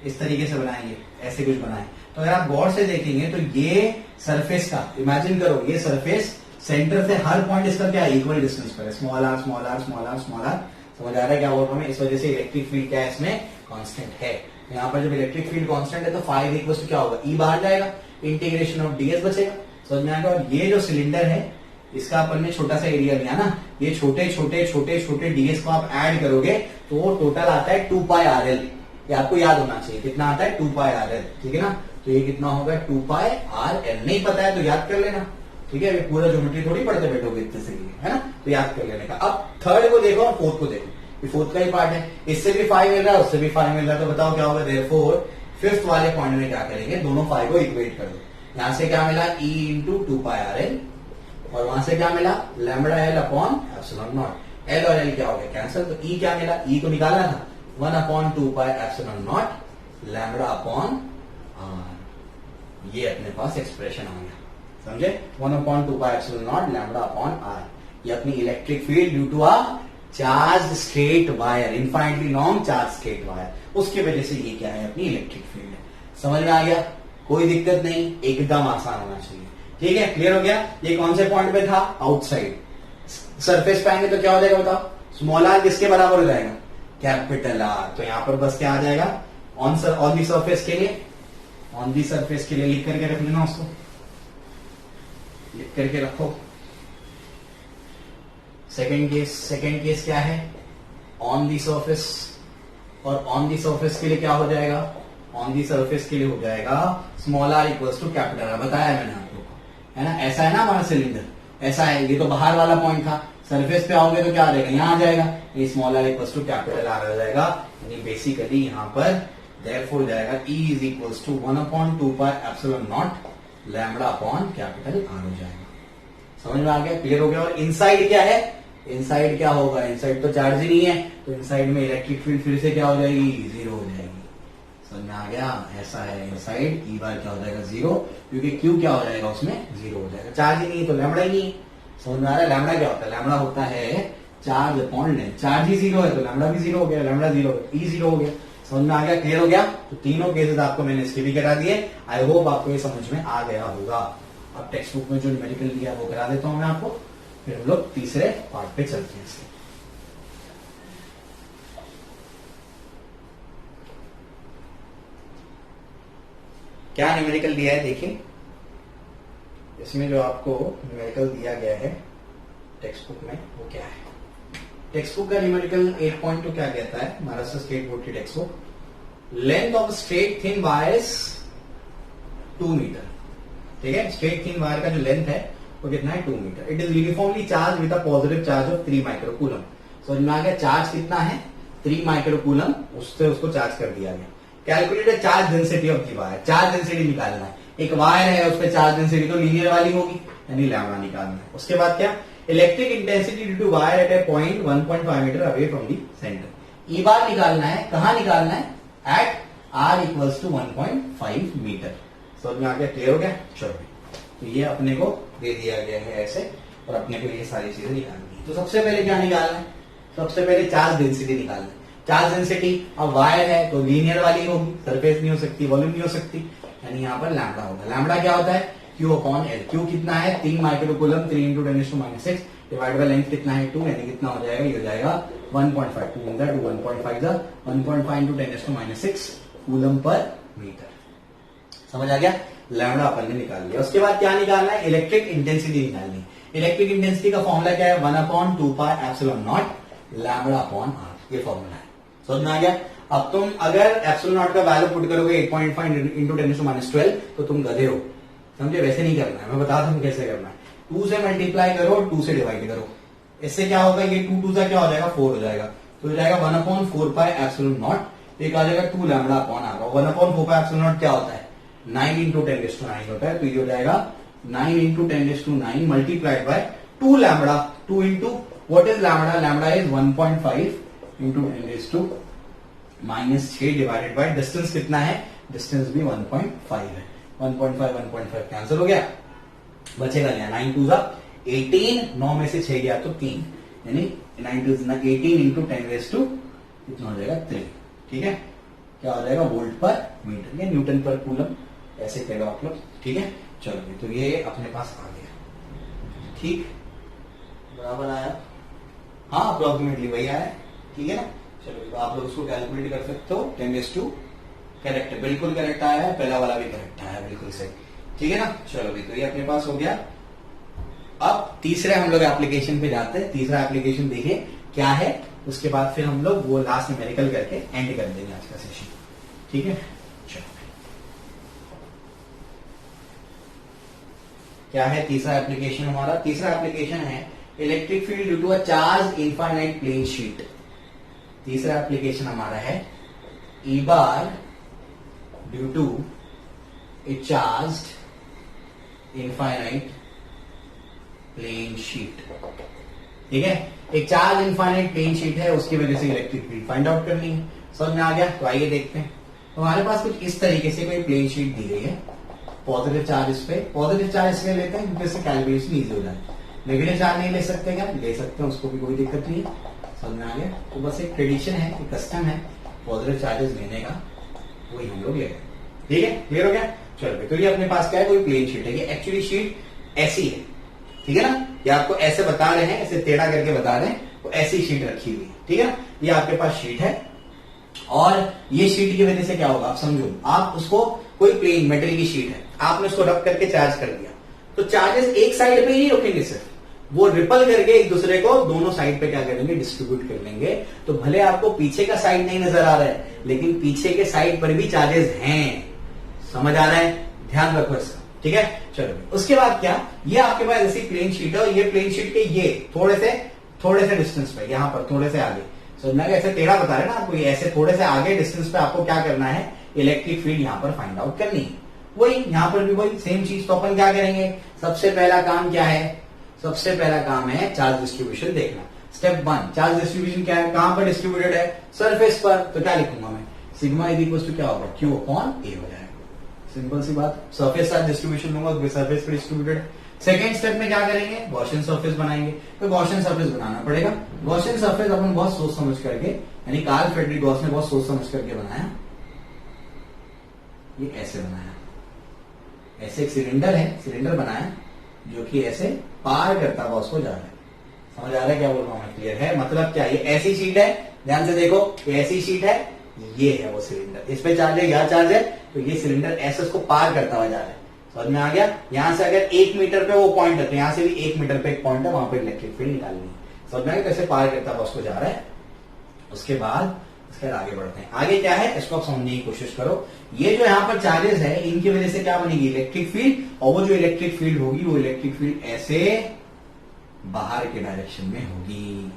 इस तरीके से बनाएंगे, ऐसे कुछ बनाए। तो अगर आप गौर से देखेंगे तो ये सरफेस का इमेजिन करो, ये सरफेस सेंटर से हर पॉइंट इसका क्या इक्वल डिस्टेंस पर है, small R small R small R small R. समझ आ रहा है क्या बोल रहा हूं मैं। इस वजह से इलेक्ट्रिक फील्ड क्या है, इसमें कांस्टेंट है। यहाँ पर जब इलेक्ट्रिक फील्ड कांस्टेंट है तो फाई इक्वल टू क्या होगा, ई बाहर जाएगा, इंटीग्रेशन ऑफ डीएस बचेगा। समझ में आ गया। और ये जो सिलेंडर है इसका अपन ने छोटा सा एरिया लिया ना, ये छोटे छोटे छोटे छोटे डीएस को आप ऐड करोगे तो वो टोटल आता है 2πRL। ये आपको याद होना चाहिए, कितना आता है 2πRL, ठीक है ना। तो ये कितना होगा 2πRL, नहीं पता है तो याद कर लेना, ठीक है। पूरा ज्योमेट्री थोड़ी पढ़ते बैठोगे इतने से, है ना, तो याद कर लेने का। अब थर्ड को देखो और फोर्थ को देखो, ये फोर्थ का ही पार्ट है, इससे भी 5 मिल रहा है उससे भी 5 मिल रहा है, तो बताओ क्या होगा। देयरफॉर फिफ्थ वाले पॉइंट में क्या करेंगे, दोनों 5 को इक्वेट कर दो। यहां से क्या मिला E इंटू 2πRL, और वहां से क्या मिला lambda L upon epsilon not. L और L क्या हो गया कैंसिल, तो E क्या मिला, E को निकालना था 1 upon 2π epsilon not lambda upon R। ये अपने पास एक्सप्रेशन आ गया, समझे। 1 upon 2π epsilon not lambda upon R। ये अपनी electric field due to a charge straight wire, infinitely long charge straight wire, उसकी वजह से ये क्या है अपनी इलेक्ट्रिक फील्ड है। समझ में आ गया, कोई दिक्कत नहीं, एकदम आसान होना चाहिए, ठीक है। क्लियर हो गया। ये कौन से पॉइंट पे था, आउटसाइड। सरफेस पे आएंगे तो क्या हो जाएगा बताओ, स्मॉल आर किसके बराबर हो जाएगा, कैपिटल आर। तो यहां पर बस क्या आ जाएगा, ऑन दी सरफेस के लिए, ऑन दी सरफेस के लिए लिख करके रख लेना, उसको लिख करके रखो। सेकेंड केस क्या है, ऑन दी सरफेस, और ऑन दी सरफेस के लिए क्या हो जाएगा, ऑन दी सरफेस के लिए हो जाएगा small are equals to capital R. बताया मैंने आप लोग को, है ना। ऐसा है ना हमारा सिलेंडर, ऐसा है, ये तो बाहर वाला पॉइंट था, सरफेस पे आओगे तो क्या आ जाएगा, यहां आ जाएगा, ये small are equals to capital R आ जाएगा। यानी बेसिकली यहां पर देयरफॉर जाएगा E is equals to 1 upon 2π epsilon not lambda upon capital R हो जाएगा। समझ में आ गया, क्लियर हो गया। और इनसाइड क्या है, इनसाइड क्या होगा, इनसाइड तो चार्ज ही नहीं है, तो इनसाइड में इलेक्ट्रिक फील्ड फिर से क्या हो जाएगी, 0 हो जाएगी। समझ में आ गया, ऐसा है इनसाइड E बार क्या हो जाएगा 0, क्योंकि Q क्या हो जाएगा उसमें 0 हो जाएगा, चार्ज ही नहीं है तो लैम्बडा ही नहीं है। समझ में आ रहा है, लैम्बडा क्या होता है, लैम्बडा होता है चार्ज अपॉन लेंथ, चार्ज ही 0 है तो लैम्बडा भी 0 हो गया, लैम्बडा 0 E 0 हो गया। समझ में आ गया, क्लियर हो गया। तो तीनों केसेस आपको मैंने इसके भी करा दिए, आई होप आपको ये समझ में आ गया होगा। अब टेक्स्ट बुक में जो न्यूमेरिकल दिया वो करा देता हूं मैं आपको, फिर हम लोग तीसरे पार्ट पे चलते हैं इसके। क्या न्यूमेरिकल दिया है देखिए, इसमें जो आपको न्यूमेरिकल दिया गया है टेक्स्ट बुक में वो क्या है। टेक्स्ट बुक का न्यूमेरिकल 8.2 क्या कहता है, महाराष्ट्र स्टेट बोर्ड की text book, length of straight thin wires 2 metre, ठीक है। स्ट्रेट थिन वायर का जो लेंथ है वो कितना है 2 metre. It is uniformly charge with a positive charge of 3 microcoulomb. समझ में आ गया, चार्ज कितना है 3 माइक्रोकूलम, उससे उसको चार्ज कर दिया गया। Calculated charge density of the wire, charge density निकालना है। एक वायर है उस पर चार्ज डेंसिटी तो लीनियर वाली होगी, यानी लैम्बडा निकालना है। उसके बाद क्या, electric intensity due to wire at a point 1.5 metre away from the centre. E bar निकालना है, कहां निकालना है, at R equals to 1.5 metre. समझ में आ गया, क्लियर हो गया। चलो तो ये अपने को दे दिया गया है ऐसे, और अपने को ये सारी चीजें निकालनी है। तो सबसे पहले क्या निकालना है, सबसे पहले चार्ज डेंसिटी निकालना है। चार्ज डेंसिटी, अब वायर है तो लीनियर वाली होगी, सरफेस नहीं हो सकती, वॉल्यूम नहीं हो सकती, यानी यहाँ पर लैम्बडा होगा। लैम्बडा क्या होता है, Q अपॉन L। Q कितना है 3 microcoulomb, 3 into 10⁻⁶ divide by length कितना है 2, यानी कितना हो जाएगा, ये हो जाएगा 1.5, 2 in the 2 1.5 the 1.5 into 10⁻⁶ coulomb per metre. समझ आ गया, लैम्बडा अपन ने निकाल लिया। उसके बाद क्या निकालना है, इलेक्ट्रिक इंटेंसिटी निकालनी है। इलेक्ट्रिक इंटेंसिटी का फॉर्मूला क्या है, 1 upon 2π epsilon not lambda upon R, ये फॉर्मूला है। समझ में आ गया। अब तुम अगर एप्सिलॉन नॉट का वैल्यू पुट करोगे 8.5 इंटू 10⁻12 तो तुम गधे हो, समझे। वैसे नहीं करना है, मैं बताता हूं कैसे करना है। 2 से मल्टीप्लाई करो, 2 से डिवाइड करो, इससे क्या होगा, ये 2 2 सा क्या हो जाएगा 4 हो जाएगा, तो हो जाएगा 1 अपॉन 4π एप्सिलॉन नॉट, एक आ जाएगा 2 lambda upon R। 1 upon 4π epsilon not क्या होता है, 9 इंटू 10⁻9 होता है, तो ये हो जाएगा 9 into 10⁻9 multiplied by 2 lambda. 2 into what is lambda, lambda is 1.5 into 10⁻⁻6 divided by distance कितना है, डिस्टेंस भी 1.5 है। 1.5 कैंसिल हो गया, बचेगा क्या, 9 2 18, 9 में से 6 गया तो 3, यानी 9 2 18 इंटू 10⁻, कितना हो जाएगा 3, ठीक है। क्या हो जाएगा, वोल्ट पर मीटर या न्यूटन पर कूलम, ऐसे कहेगा आप लोग, ठीक है। चलो तो ये अपने पास आ गया, ठीक, बराबर आया, हाँ अप्रोक्सीमेटली वही आया, ठीक है ना। चलो तो आप लोग उसको कैलकुलेट कर सकते हो, 10⁻, करेक्ट है, बिल्कुल करेक्ट आया है, पहला वाला भी करेक्ट आया है, बिल्कुल सही, ठीक है ना। चलो भाई, तो ये अपने पास हो गया। अब तीसरे हम लोग एप्लीकेशन पे जाते हैं। तीसरा एप्लीकेशन देखिए क्या है, उसके बाद फिर हम लोग वो लास्ट न्यूमेरिकल करके एंड कर देंगे आज का सेशन। ठीक है, चलो क्या है तीसरा एप्लीकेशन हमारा। तीसरा एप्लीकेशन है electric field due to a charge infinite plane sheet. तीसरा एप्लीकेशन हमारा है E bar due to a charge infinite plane sheet. ठीक है, एक चार्ज इनफाइनाइट प्लेन शीट है, उसकी वजह से इलेक्ट्रिक फील्ड फाइंड आउट करनी है। समझ में आ गया। तो आइए देखते हैं। तो हमारे पास कुछ इस तरीके से कोई प्लेन शीट दी गई है, पॉजिटिव चार्ज इस पे, पॉजिटिव चार्ज इसलिए लेते हैं क्योंकि इससे कैलकुलेशन इजी हो जाए। नेगेटिव चार्ज नहीं ले सकते क्या, ले सकते हैं, उसको भी कोई दिक्कत नहीं है। समझ में आ गया। तो बस एक ट्रेडिशन है, एक कस्टम है पॉजिटिव चार्जेस लेने का, वही हम लोग ले रहे हैं। ठीक है, क्लियर हो गया। चलो, तो ये अपने पास क्या है, कोई प्लेन शीट है। ये एक्चुअली शीट ऐसी है, ठीक है ना। ये आपको ऐसे बता रहे हैं, ऐसे टेढ़ा करके बता रहे हैं, तो ऐसी शीट रखी हुई है। ठीक है ना, ये आपके पास शीट है और ये शीट की वजह से क्या होगा आप समझो। आप उसको कोई प्लेन मेटल की शीट है, आपने उसको रब करके चार्ज कर दिया, तो चार्जेस एक साइड पे ही रुकेंगे, सिर्फ वो रिपल करके एक दूसरे को दोनों साइड पे क्या करेंगे, डिस्ट्रीब्यूट कर लेंगे। तो भले आपको पीछे का साइड नहीं नजर आ रहा है, लेकिन पीछे के साइड पर भी चार्जेस हैं। समझ आ रहा है, ध्यान रखो इसका। ठीक है, चलो उसके बाद क्या, ये आपके पास ऐसी प्लेन शीट है और ये प्लेन शीट के ये थोड़े से डिस्टेंस पे, यहां पर थोड़े से आगे, समझना कि ऐसे टेढ़ा बता रहे ना आपको, ये ऐसे थोड़े से आगे डिस्टेंस पे आपको क्या करना है, इलेक्ट्रिक फील्ड यहां पर फाइंड आउट करनी है। वही यहां पर भी वही सेम चीज। तो अपन क्या करेंगे, सबसे पहला काम क्या है, सबसे पहला काम है चार्ज डिस्ट्रीब्यूशन देखना। स्टेप 1, चार्ज डिस्ट्रीब्यूशन क्या है, कहां पर डिस्ट्रीब्यूटेड है, सरफेस पर। तो क्या लिखूंगा मैं, सिग्मा इज इक्वल टू क्या होगा, क्यू अपॉन ए हो जाएगा। सिंपल सी बात, सरफेस चार्ज डिस्ट्रीब्यूशन लूंगा, सरफेस पर डिस्ट्रीब्यूटेड। सेकेंड स्टेप में क्या करेंगे, गॉसियन सरफेस बनाएंगे। तो गॉसियन सरफेस बनाना पड़ेगा। गॉसियन सरफेस अपन बहुत सोच समझ करके, यानी कार्ल फ्रेडरिक गॉस ने बहुत सोच समझ करके बनाया। ये ऐसे बनाया, ऐसे एक सिलेंडर है, सिलेंडर बनाया जो कि ऐसे पार करता हुआ उसको जा रहा है। समझ आ रहा है क्या बोल रहा हूं मैं, क्लियर है। मतलब क्या, ये ऐसी शीट है, ध्यान से देखो, ये ऐसी शीट है, ये है वो सिलेंडर, इस पे चार्ज है, यहां चार्ज है, तो ये सिलेंडर ऐसे उसको पार करता हुआ जा रहा है। समझ में आ गया। यहां से अगर 1 मीटर पे वो पॉइंट है, तो यहां से भी 1 मीटर पे एक पॉइंट है, वहां पे इलेक्ट्रिक फील्ड निकालनी है। समझ में आ गया, कैसे पार करता हुआ उसको जा रहा है। उसके बाद इसके आगे बढ़ते हैं। आगे क्या है, इसको आप समझने की कोशिश करो। ये जो यहाँ पर चार्जेस है, इनकी वजह से क्या बनेगी, इलेक्ट्रिक फील्ड। और वो जो इलेक्ट्रिक फील्ड होगी, वो इलेक्ट्रिक फील्ड ऐसे बाहर के डायरेक्शन में होगी।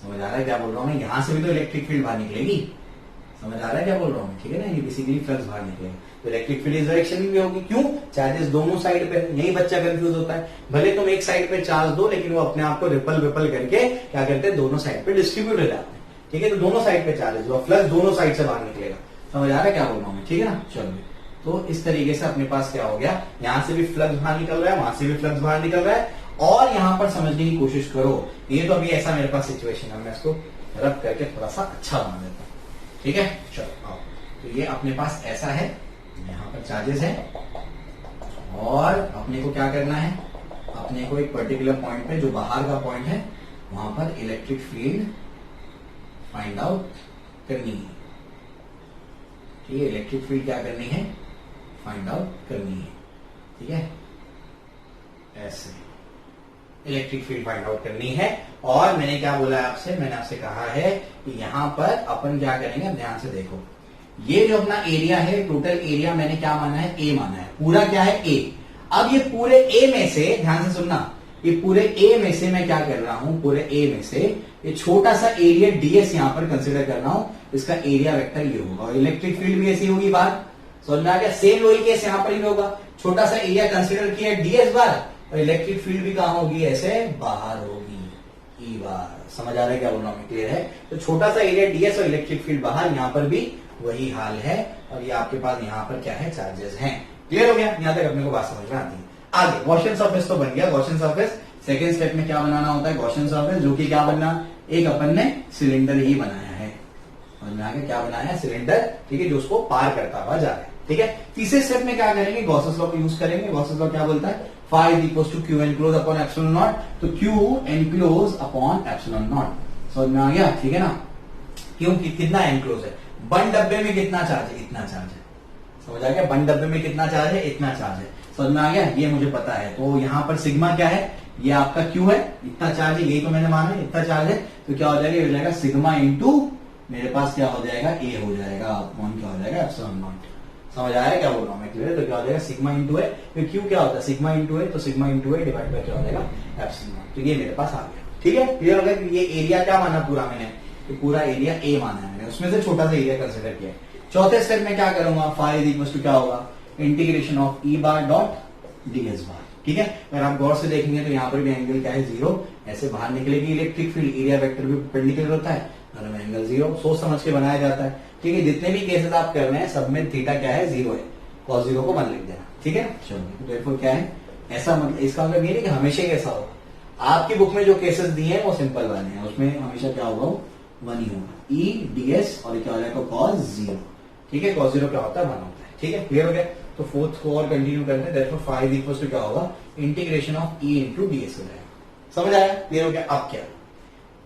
समझ आ रहा है क्या बोल रहा हूं मैं, यहां से भी तो इलेक्ट्रिक फील्ड बाहर निकलेगी। समझ आ रहा है क्या बोल रहा हूं, ठीक है ना। ये बेसिकली फ्लक्स बाहर निकलेगा, तो इलेक्ट्रिक फील्ड इस डायरेक्शन में भी होगी। क्यों, चार्जेस दोनों साइड पे। यही बच्चा कंफ्यूज होता है, भले तुम एक साइड पे चार्ज दो, लेकिन वो अपने आप को रिपल विपल करके क्या करते हैं, दोनों साइड पे डिस्ट्रीब्यूट हो जाते हैं। ठीक है, तो दोनों साइड पे चार्जेस हुआ, फ्लक्स दोनों साइड से बाहर निकलेगा। समझ आ रहा है क्या बोल रहा हूं मैं, ठीक है ना। चलो, तो इस तरीके से अपने पास क्या हो गया, यहां से भी फ्लक्स बाहर निकल रहा है, वहां से भी फ्लक्स बाहर निकल रहा है। और यहां पर समझने की कोशिश करो, ये तो अभी ऐसा मेरे पास सिचुएशन है, मैं इसको रब करके थोड़ा सा अच्छा बना देता हूं। ठीक है, चलो आओ। तो ये अपने पास ऐसा है, यहां पर चार्जेस है, और अपने को क्या करना है, अपने को एक पर्टिकुलर पॉइंट पे, जो बाहर का पॉइंट है, वहां पर इलेक्ट्रिक फील्ड फाइंड आउट करनी है। ठीक है, इलेक्ट्रिक फील्ड क्या करनी है, फाइंड आउट करनी है। ठीक है, ऐसे इलेक्ट्रिक फील्ड फाइंड आउट करनी है। और मैंने क्या बोला है आपसे, मैंने आपसे कहा है कि यहां पर अपन क्या करेंगे, ध्यान से देखो। ये जो अपना एरिया है, टोटल एरिया मैंने क्या माना है, ए माना है। पूरा क्या है, ए। अब ये पूरे ए में से, ध्यान से सुनना, ये पूरे ए में से मैं क्या कर रहा हूं, पूरे ए में से ये छोटा सा एरिया डीएस यहां पर कंसिडर कर रहा हूं। इसका एरिया वेक्टर ये होगा, और इलेक्ट्रिक फील्ड भी ऐसी होगी बाहर। समझ में आ गया, सेम वही केस यहां पर ही होगा। छोटा सा एरिया कंसिडर किया डीएस बार, और इलेक्ट्रिक फील्ड भी कहां होगी, ऐसे बाहर होगी, ई बार। समझ आ रहा है क्या बोल रहा हूं, क्लियर है। तो छोटा सा एरिया डीएस और इलेक्ट्रिक फील्ड बाहर, यहां पर भी वही हाल है। और ये आपके पास यहाँ पर क्या है, चार्जेस हैं। क्लियर हो गया, यहां तक अपने को बात समझ में आती है। आगे गॉसियन सरफेस तो बन गया। गॉसियन सरफेस सेकेंड स्टेप में क्या बनाना होता है, गॉसियन सरफेस, जो कि क्या बनना, एक अपन ने सिलेंडर ही बनाया है। समझ में आ गया, क्या बनाया है, सिलेंडर। ठीक है, जो उसको पार करता हुआ जा रहा है। ठीक है, तीसरे स्टेप में क्या करेंगे, गॉसेस लॉ को यूज करेंगे। गॉसेस लॉ क्या बोलता है, phi is equal to q enclose upon epsilon naught. तो q enclose upon epsilon naught. समझ में आ गया, ठीक है ना। क्योंकि कितना एनक्लोज है, बंद डब्बे में कितना चार्ज है, इतना चार्ज है। समझ आ गया, बंद डब्बे में कितना चार्ज है, इतना चार्ज है। समझ में आ गया, ये मुझे पता है। तो यहाँ पर सिग्मा क्या है, ये आपका क्यू है, इतना चार्ज है, यही तो मैंने माना है, इतना चार्ज है, तो क्या हो जाएगा, ये हो जाएगा सिग्मा इंटू मेरे पास क्या हो जाएगा, ए हो जाएगा, अपॉन क्या हो जाएगा, एप्सिलॉन नॉट। समझ आया क्या बोल रहा हूँ मैं, क्लियर? तो क्या हो जाएगा, सिग्मा इंटू है, फिर क्यू क्या होता है, सिग्मा इंटू है, तो सिग्मा इंटू है डिवाइड बाय क्या हो जाएगा, एप्सिलॉन नॉट। तो ये मेरे पास आ गया, ठीक है, क्लियर हो गया। ये एरिया क्या माना पूरा मैंने, तो पूरा एरिया ए माना है मैंने, उसमें से छोटा सा एरिया कंसिडर किया। चौथे स्टेप में क्या करूंगा, फाई इज इक्वल टू क्या होगा, integration of E bar dot DS bar, ठीक है। अगर आप गौर से देखेंगे तो यहाँ पर भी एंगल क्या है, जीरो, ऐसे बाहर निकलेगी इलेक्ट्रिक फील्ड, एरिया वेक्टर भी परपेंडिकुलर होता है, दोनों में एंगल जीरो, सोच समझ के बनाया जाता है, ठीक है। जितने भी केसेस आप कर रहे हैं सब में थीटा क्या है, जीरो है, कॉस जीरो को 1 लिख देना, ठीक है। चलो देखो क्या है, ऐसा मतलब इसका मतलब ये नहीं कि हमेशा ही ऐसा होगा, आपकी बुक में जो केसेस दिए हैं वो सिंपल वाले हैं, उसमें हमेशा क्या होगा, 1 ही होगा, ई डीएस और क्या हो जाएगा, कॉस जीरो, ठीक है। कॉस जीरो क्या होता है, 1 होता है, ठीक है, क्लियर हो गया। तो फोर्थ को और कंटिन्यू करते हैं, therefore phi is equal to क्या होगा, integration of E into DS हो जाएगा। समझ आया, क्लियर हो गया। अब क्या,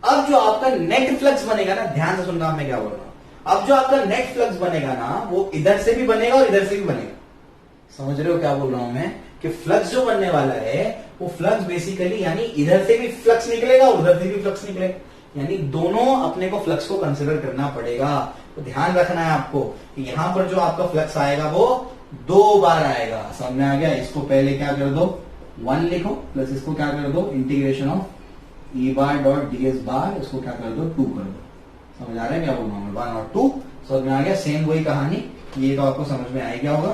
अब जो आपका नेट फ्लक्स बनेगा ना, ध्यान से सुनना मैं क्या बोल रहा हूं, अब जो आपका नेट फ्लक्स बनेगा ना, वो इधर से भी बनेगा और इधर से भी बनेगा। समझ रहे हो क्या बोल रहा हूं मैं, कि फ्लक्स जो बनने वाला है वो फ्लक्स बेसिकली यानी इधर से भी फ्लक्स निकलेगा और उधर से भी फ्लक्स निकलेगा, यानी दोनों अपने को फ्लक्स को कंसिडर करना पड़ेगा। तो ध्यान रखना है आपको कि यहां पर जो आपका फ्लक्स आएगा वो 2 बार आएगा। समझ में आ गया, इसको पहले क्या कर दो, 1 लिखो, प्लस इसको क्या कर दो, integration of E bar dot DS bar, इसको क्या कर दो, 2 कर दो। समझ आ रहा है क्या बोल रहा हूँ, 1 और 2 समझ में आ गया। सेम वही कहानी, ये तो आपको समझ में आ गया होगा,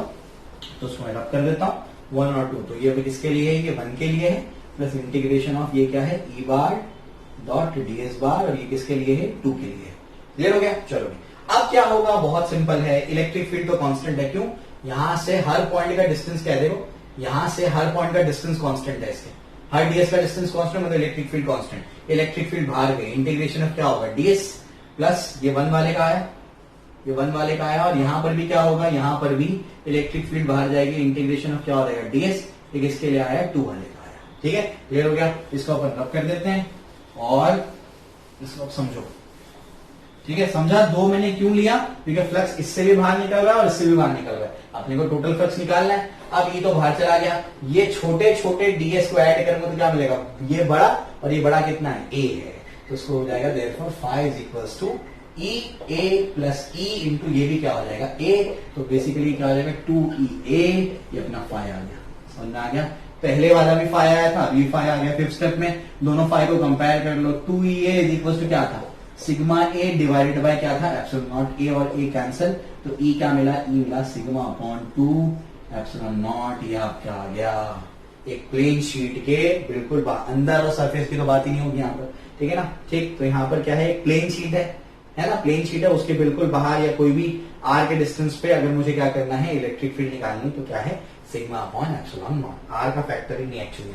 तो उसको मैं रब कर देता हूँ, 1 और 2, तो ये भी किसके लिए है, ये 1 के लिए है, प्लस इंटीग्रेशन ऑफ ये क्या है, ई बार डॉट डीएस बार, और ये किसके लिए है, 2 के लिए है। क्लियर हो गया। चलो अब क्या होगा, बहुत सिंपल है, इलेक्ट्रिक फील्ड तो कांस्टेंट है, क्यों, यहां से हर पॉइंट का डिस्टेंस क्या देखो, यहां से हर पॉइंट का डिस्टेंस कांस्टेंट है, इसके हर डीएस का डिस्टेंस कांस्टेंट, मतलब electric field constant, electric field बाहर गई, इंटीग्रेशन ऑफ क्या होगा, डीएस प्लस ये 1 वाले का है, ये 1 वाले का आया, और यहां पर भी क्या होगा, यहां पर भी इलेक्ट्रिक फील्ड बाहर जाएगी, इंटीग्रेशन ऑफ क्या हो जाएगा, डीएस, एक इसके लिए आया, 2 वाले का आया, ठीक है, क्लियर हो गया। इसको अपन रब कर देते हैं और इसको समझो, ठीक है, समझा। 2 मैंने क्यों लिया, क्योंकि फ्लक्स इससे भी बाहर निकल रहा है और इससे भी बाहर निकल रहा है, अपने को टोटल फ्लक्स निकालना है। अब ये तो बाहर चला गया, ये छोटे छोटे डीएस को ऐड करेंगे तो क्या मिलेगा, ये बड़ा, और ये बड़ा कितना है, ए है, तो उसको हो जाएगा therefore phi is equals to E A plus E into ये भी क्या हो जाएगा, ए, तो बेसिकली क्या हो जाएगा, 2 ई ए, ये अपना फाई आ गया। समझ में आ गया, पहले वाला भी फाई आया था, अभी फाई आ गया। 5th स्टेप में दोनों फाई को कंपेयर कर लो, 2EA इज इक्वल टू क्या था, सिग्मा ए डिवाइडेड बाय क्या था, एप्सिलॉन नॉट, ए और ए कैंसिल, तो ई क्या मिला, ई मिला सिग्मा अपॉन 2 एप्सिलॉन नॉट, ये आपका आ गया एक प्लेन शीट के बिल्कुल अंदर, और सरफेस की तो बात ही नहीं होगी यहाँ पर, ठीक है ना, ठीक। तो यहाँ पर क्या है, एक प्लेन शीट है ना, प्लेन शीट है, उसके बिल्कुल बाहर या कोई भी आर के डिस्टेंस पे अगर मुझे क्या करना है, इलेक्ट्रिक फील्ड निकालनी, तो क्या है, sigma upon epsilon naught, R का फैक्टर ही नहीं एक्चुअली,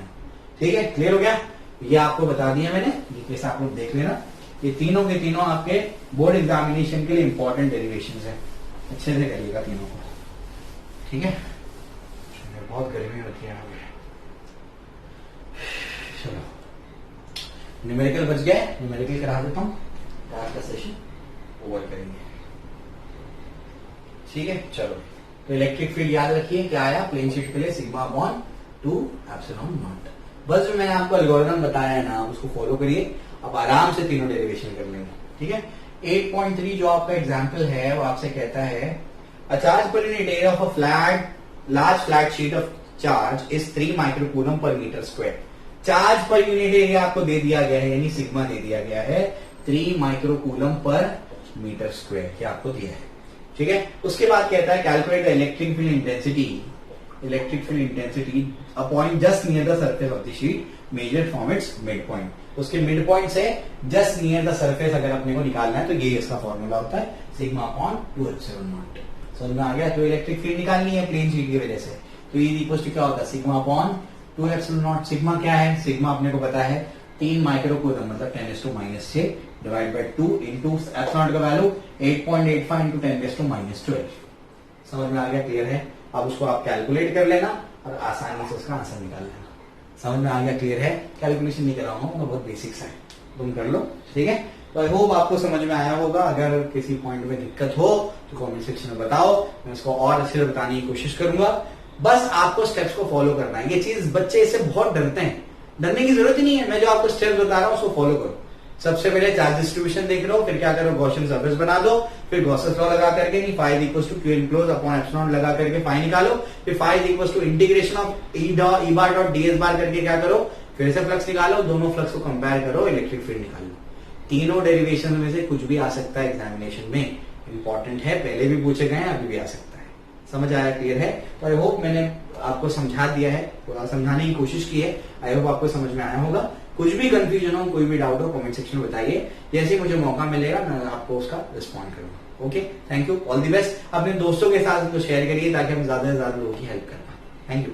ठीक है, क्लियर हो गया। ये आपको बता दिया मैंने, ये केस आप लोग देख लेना, ये तीनों के तीनों आपके बोर्ड एग्जामिनेशन के लिए इंपॉर्टेंट डेरिवेशंस है, अच्छे से करिएगा तीनों को, ठीक है। बहुत गर्मी होती है, चलो न्यूमेरिकल बच गए, न्यूमेरिकल करा देता हूँ, आज का सेशन ओवर करेंगे, ठीक है। चलो, तो इलेक्ट्रिक फील्ड याद रखिए क्या आया, प्लेन शीट के लिए सिग्मा अपॉन 2 एप्सिलॉन नॉट। बस जो मैंने आपको एल्गोरिथम बताया है ना, उसको फॉलो करिए, अब आराम से तीनों डेरिवेशन कर लेंगे, ठीक है। 8.3 जो आपका एग्जाम्पल है वो आपसे कहता है, a charge per unit area of a large flat sheet of charge is 3 microcoulomb per metre square. Charge per unit area आपको दे दिया गया है, यानी सिग्मा दे दिया गया है 3 माइक्रोकूलम पर मीटर स्क्वायर, क्या आपको दिया है, ठीक है। उसके बाद कहता है calculate the electric field intensity a point just near the surface of the sheet measured from its mid point. उसके मिड पॉइंट से जस्ट नियर द सरफेस अगर अपने को निकालना है तो ये इसका फॉर्मूला होता है, सिग्मा अपॉन 2 एप्सिलॉन नॉट। समझ में आ गया। तो इलेक्ट्रिक फील्ड निकालनी है प्लेन शीट की वजह से, तो ये इक्वल टू क्या होता है, sigma upon 2 epsilon not. Sigma क्या है, सिग्मा अपने को पता है 3 माइक्रोकूलम मतलब 10⁻⁶ divide by 2 into epsilon not का वैल्यू 8.85 इंटू 10⁻12। समझ में आ गया, क्लियर है। अब उसको आप कैलकुलेट कर लेना और आसानी से उसका आंसर निकाल लेना। समझ में आ गया, क्लियर है। कैलकुलेशन नहीं कर रहा हूँ, बहुत बेसिक्स है, तुम कर लो, ठीक है। तो आई होप आपको समझ में आया होगा। अगर किसी पॉइंट में दिक्कत हो तो कमेंट सेक्शन में बताओ, मैं उसको और अच्छे से बताने की कोशिश करूंगा। बस आपको स्टेप्स को फॉलो करना है। ये चीज बच्चे इससे बहुत डरते हैं, डरने की जरूरत ही नहीं है। मैं जो आपको स्टेप्स बता रहा हूं उसको फॉलो करो। सबसे पहले चार्ज डिस्ट्रीब्यूशन देख लो, फिर क्या करो, गॉसियन सरफेस बना दो, फिर गॉसेस लॉ लगा करके नहीं phi equal to q enclose upon epsilon लगा करके फाई निकालो, फिर phi equal to integration of E bar dot d S bar करके क्या करो, फिर से फ्लक्स निकालो, दोनों फ्लक्स को कंपेयर करो, इलेक्ट्रिक फील्ड निकालो। तीनों डेरिवेशन में से कुछ भी आ सकता है एग्जामिनेशन में, इंपॉर्टेंट है, पहले भी पूछे गए हैं, अभी भी आ सकता है। समझ आया, क्लियर है? तो आई होप मैंने आपको समझा दिया है, थोड़ा समझाने की कोशिश की है, आई होप आपको समझ में आया होगा। कुछ भी कंफ्यूजन हो, कोई भी डाउट हो, कमेंट सेक्शन में बताइए, जैसे मुझे मौका मिलेगा मैं आपको उसका रिस्पॉन्ड करूंगा। Okay, thank you, all the best. अपने दोस्तों के साथ इनको शेयर करिए ताकि हम ज्यादा से ज्यादा लोगों की हेल्प कर पाए। Thank you.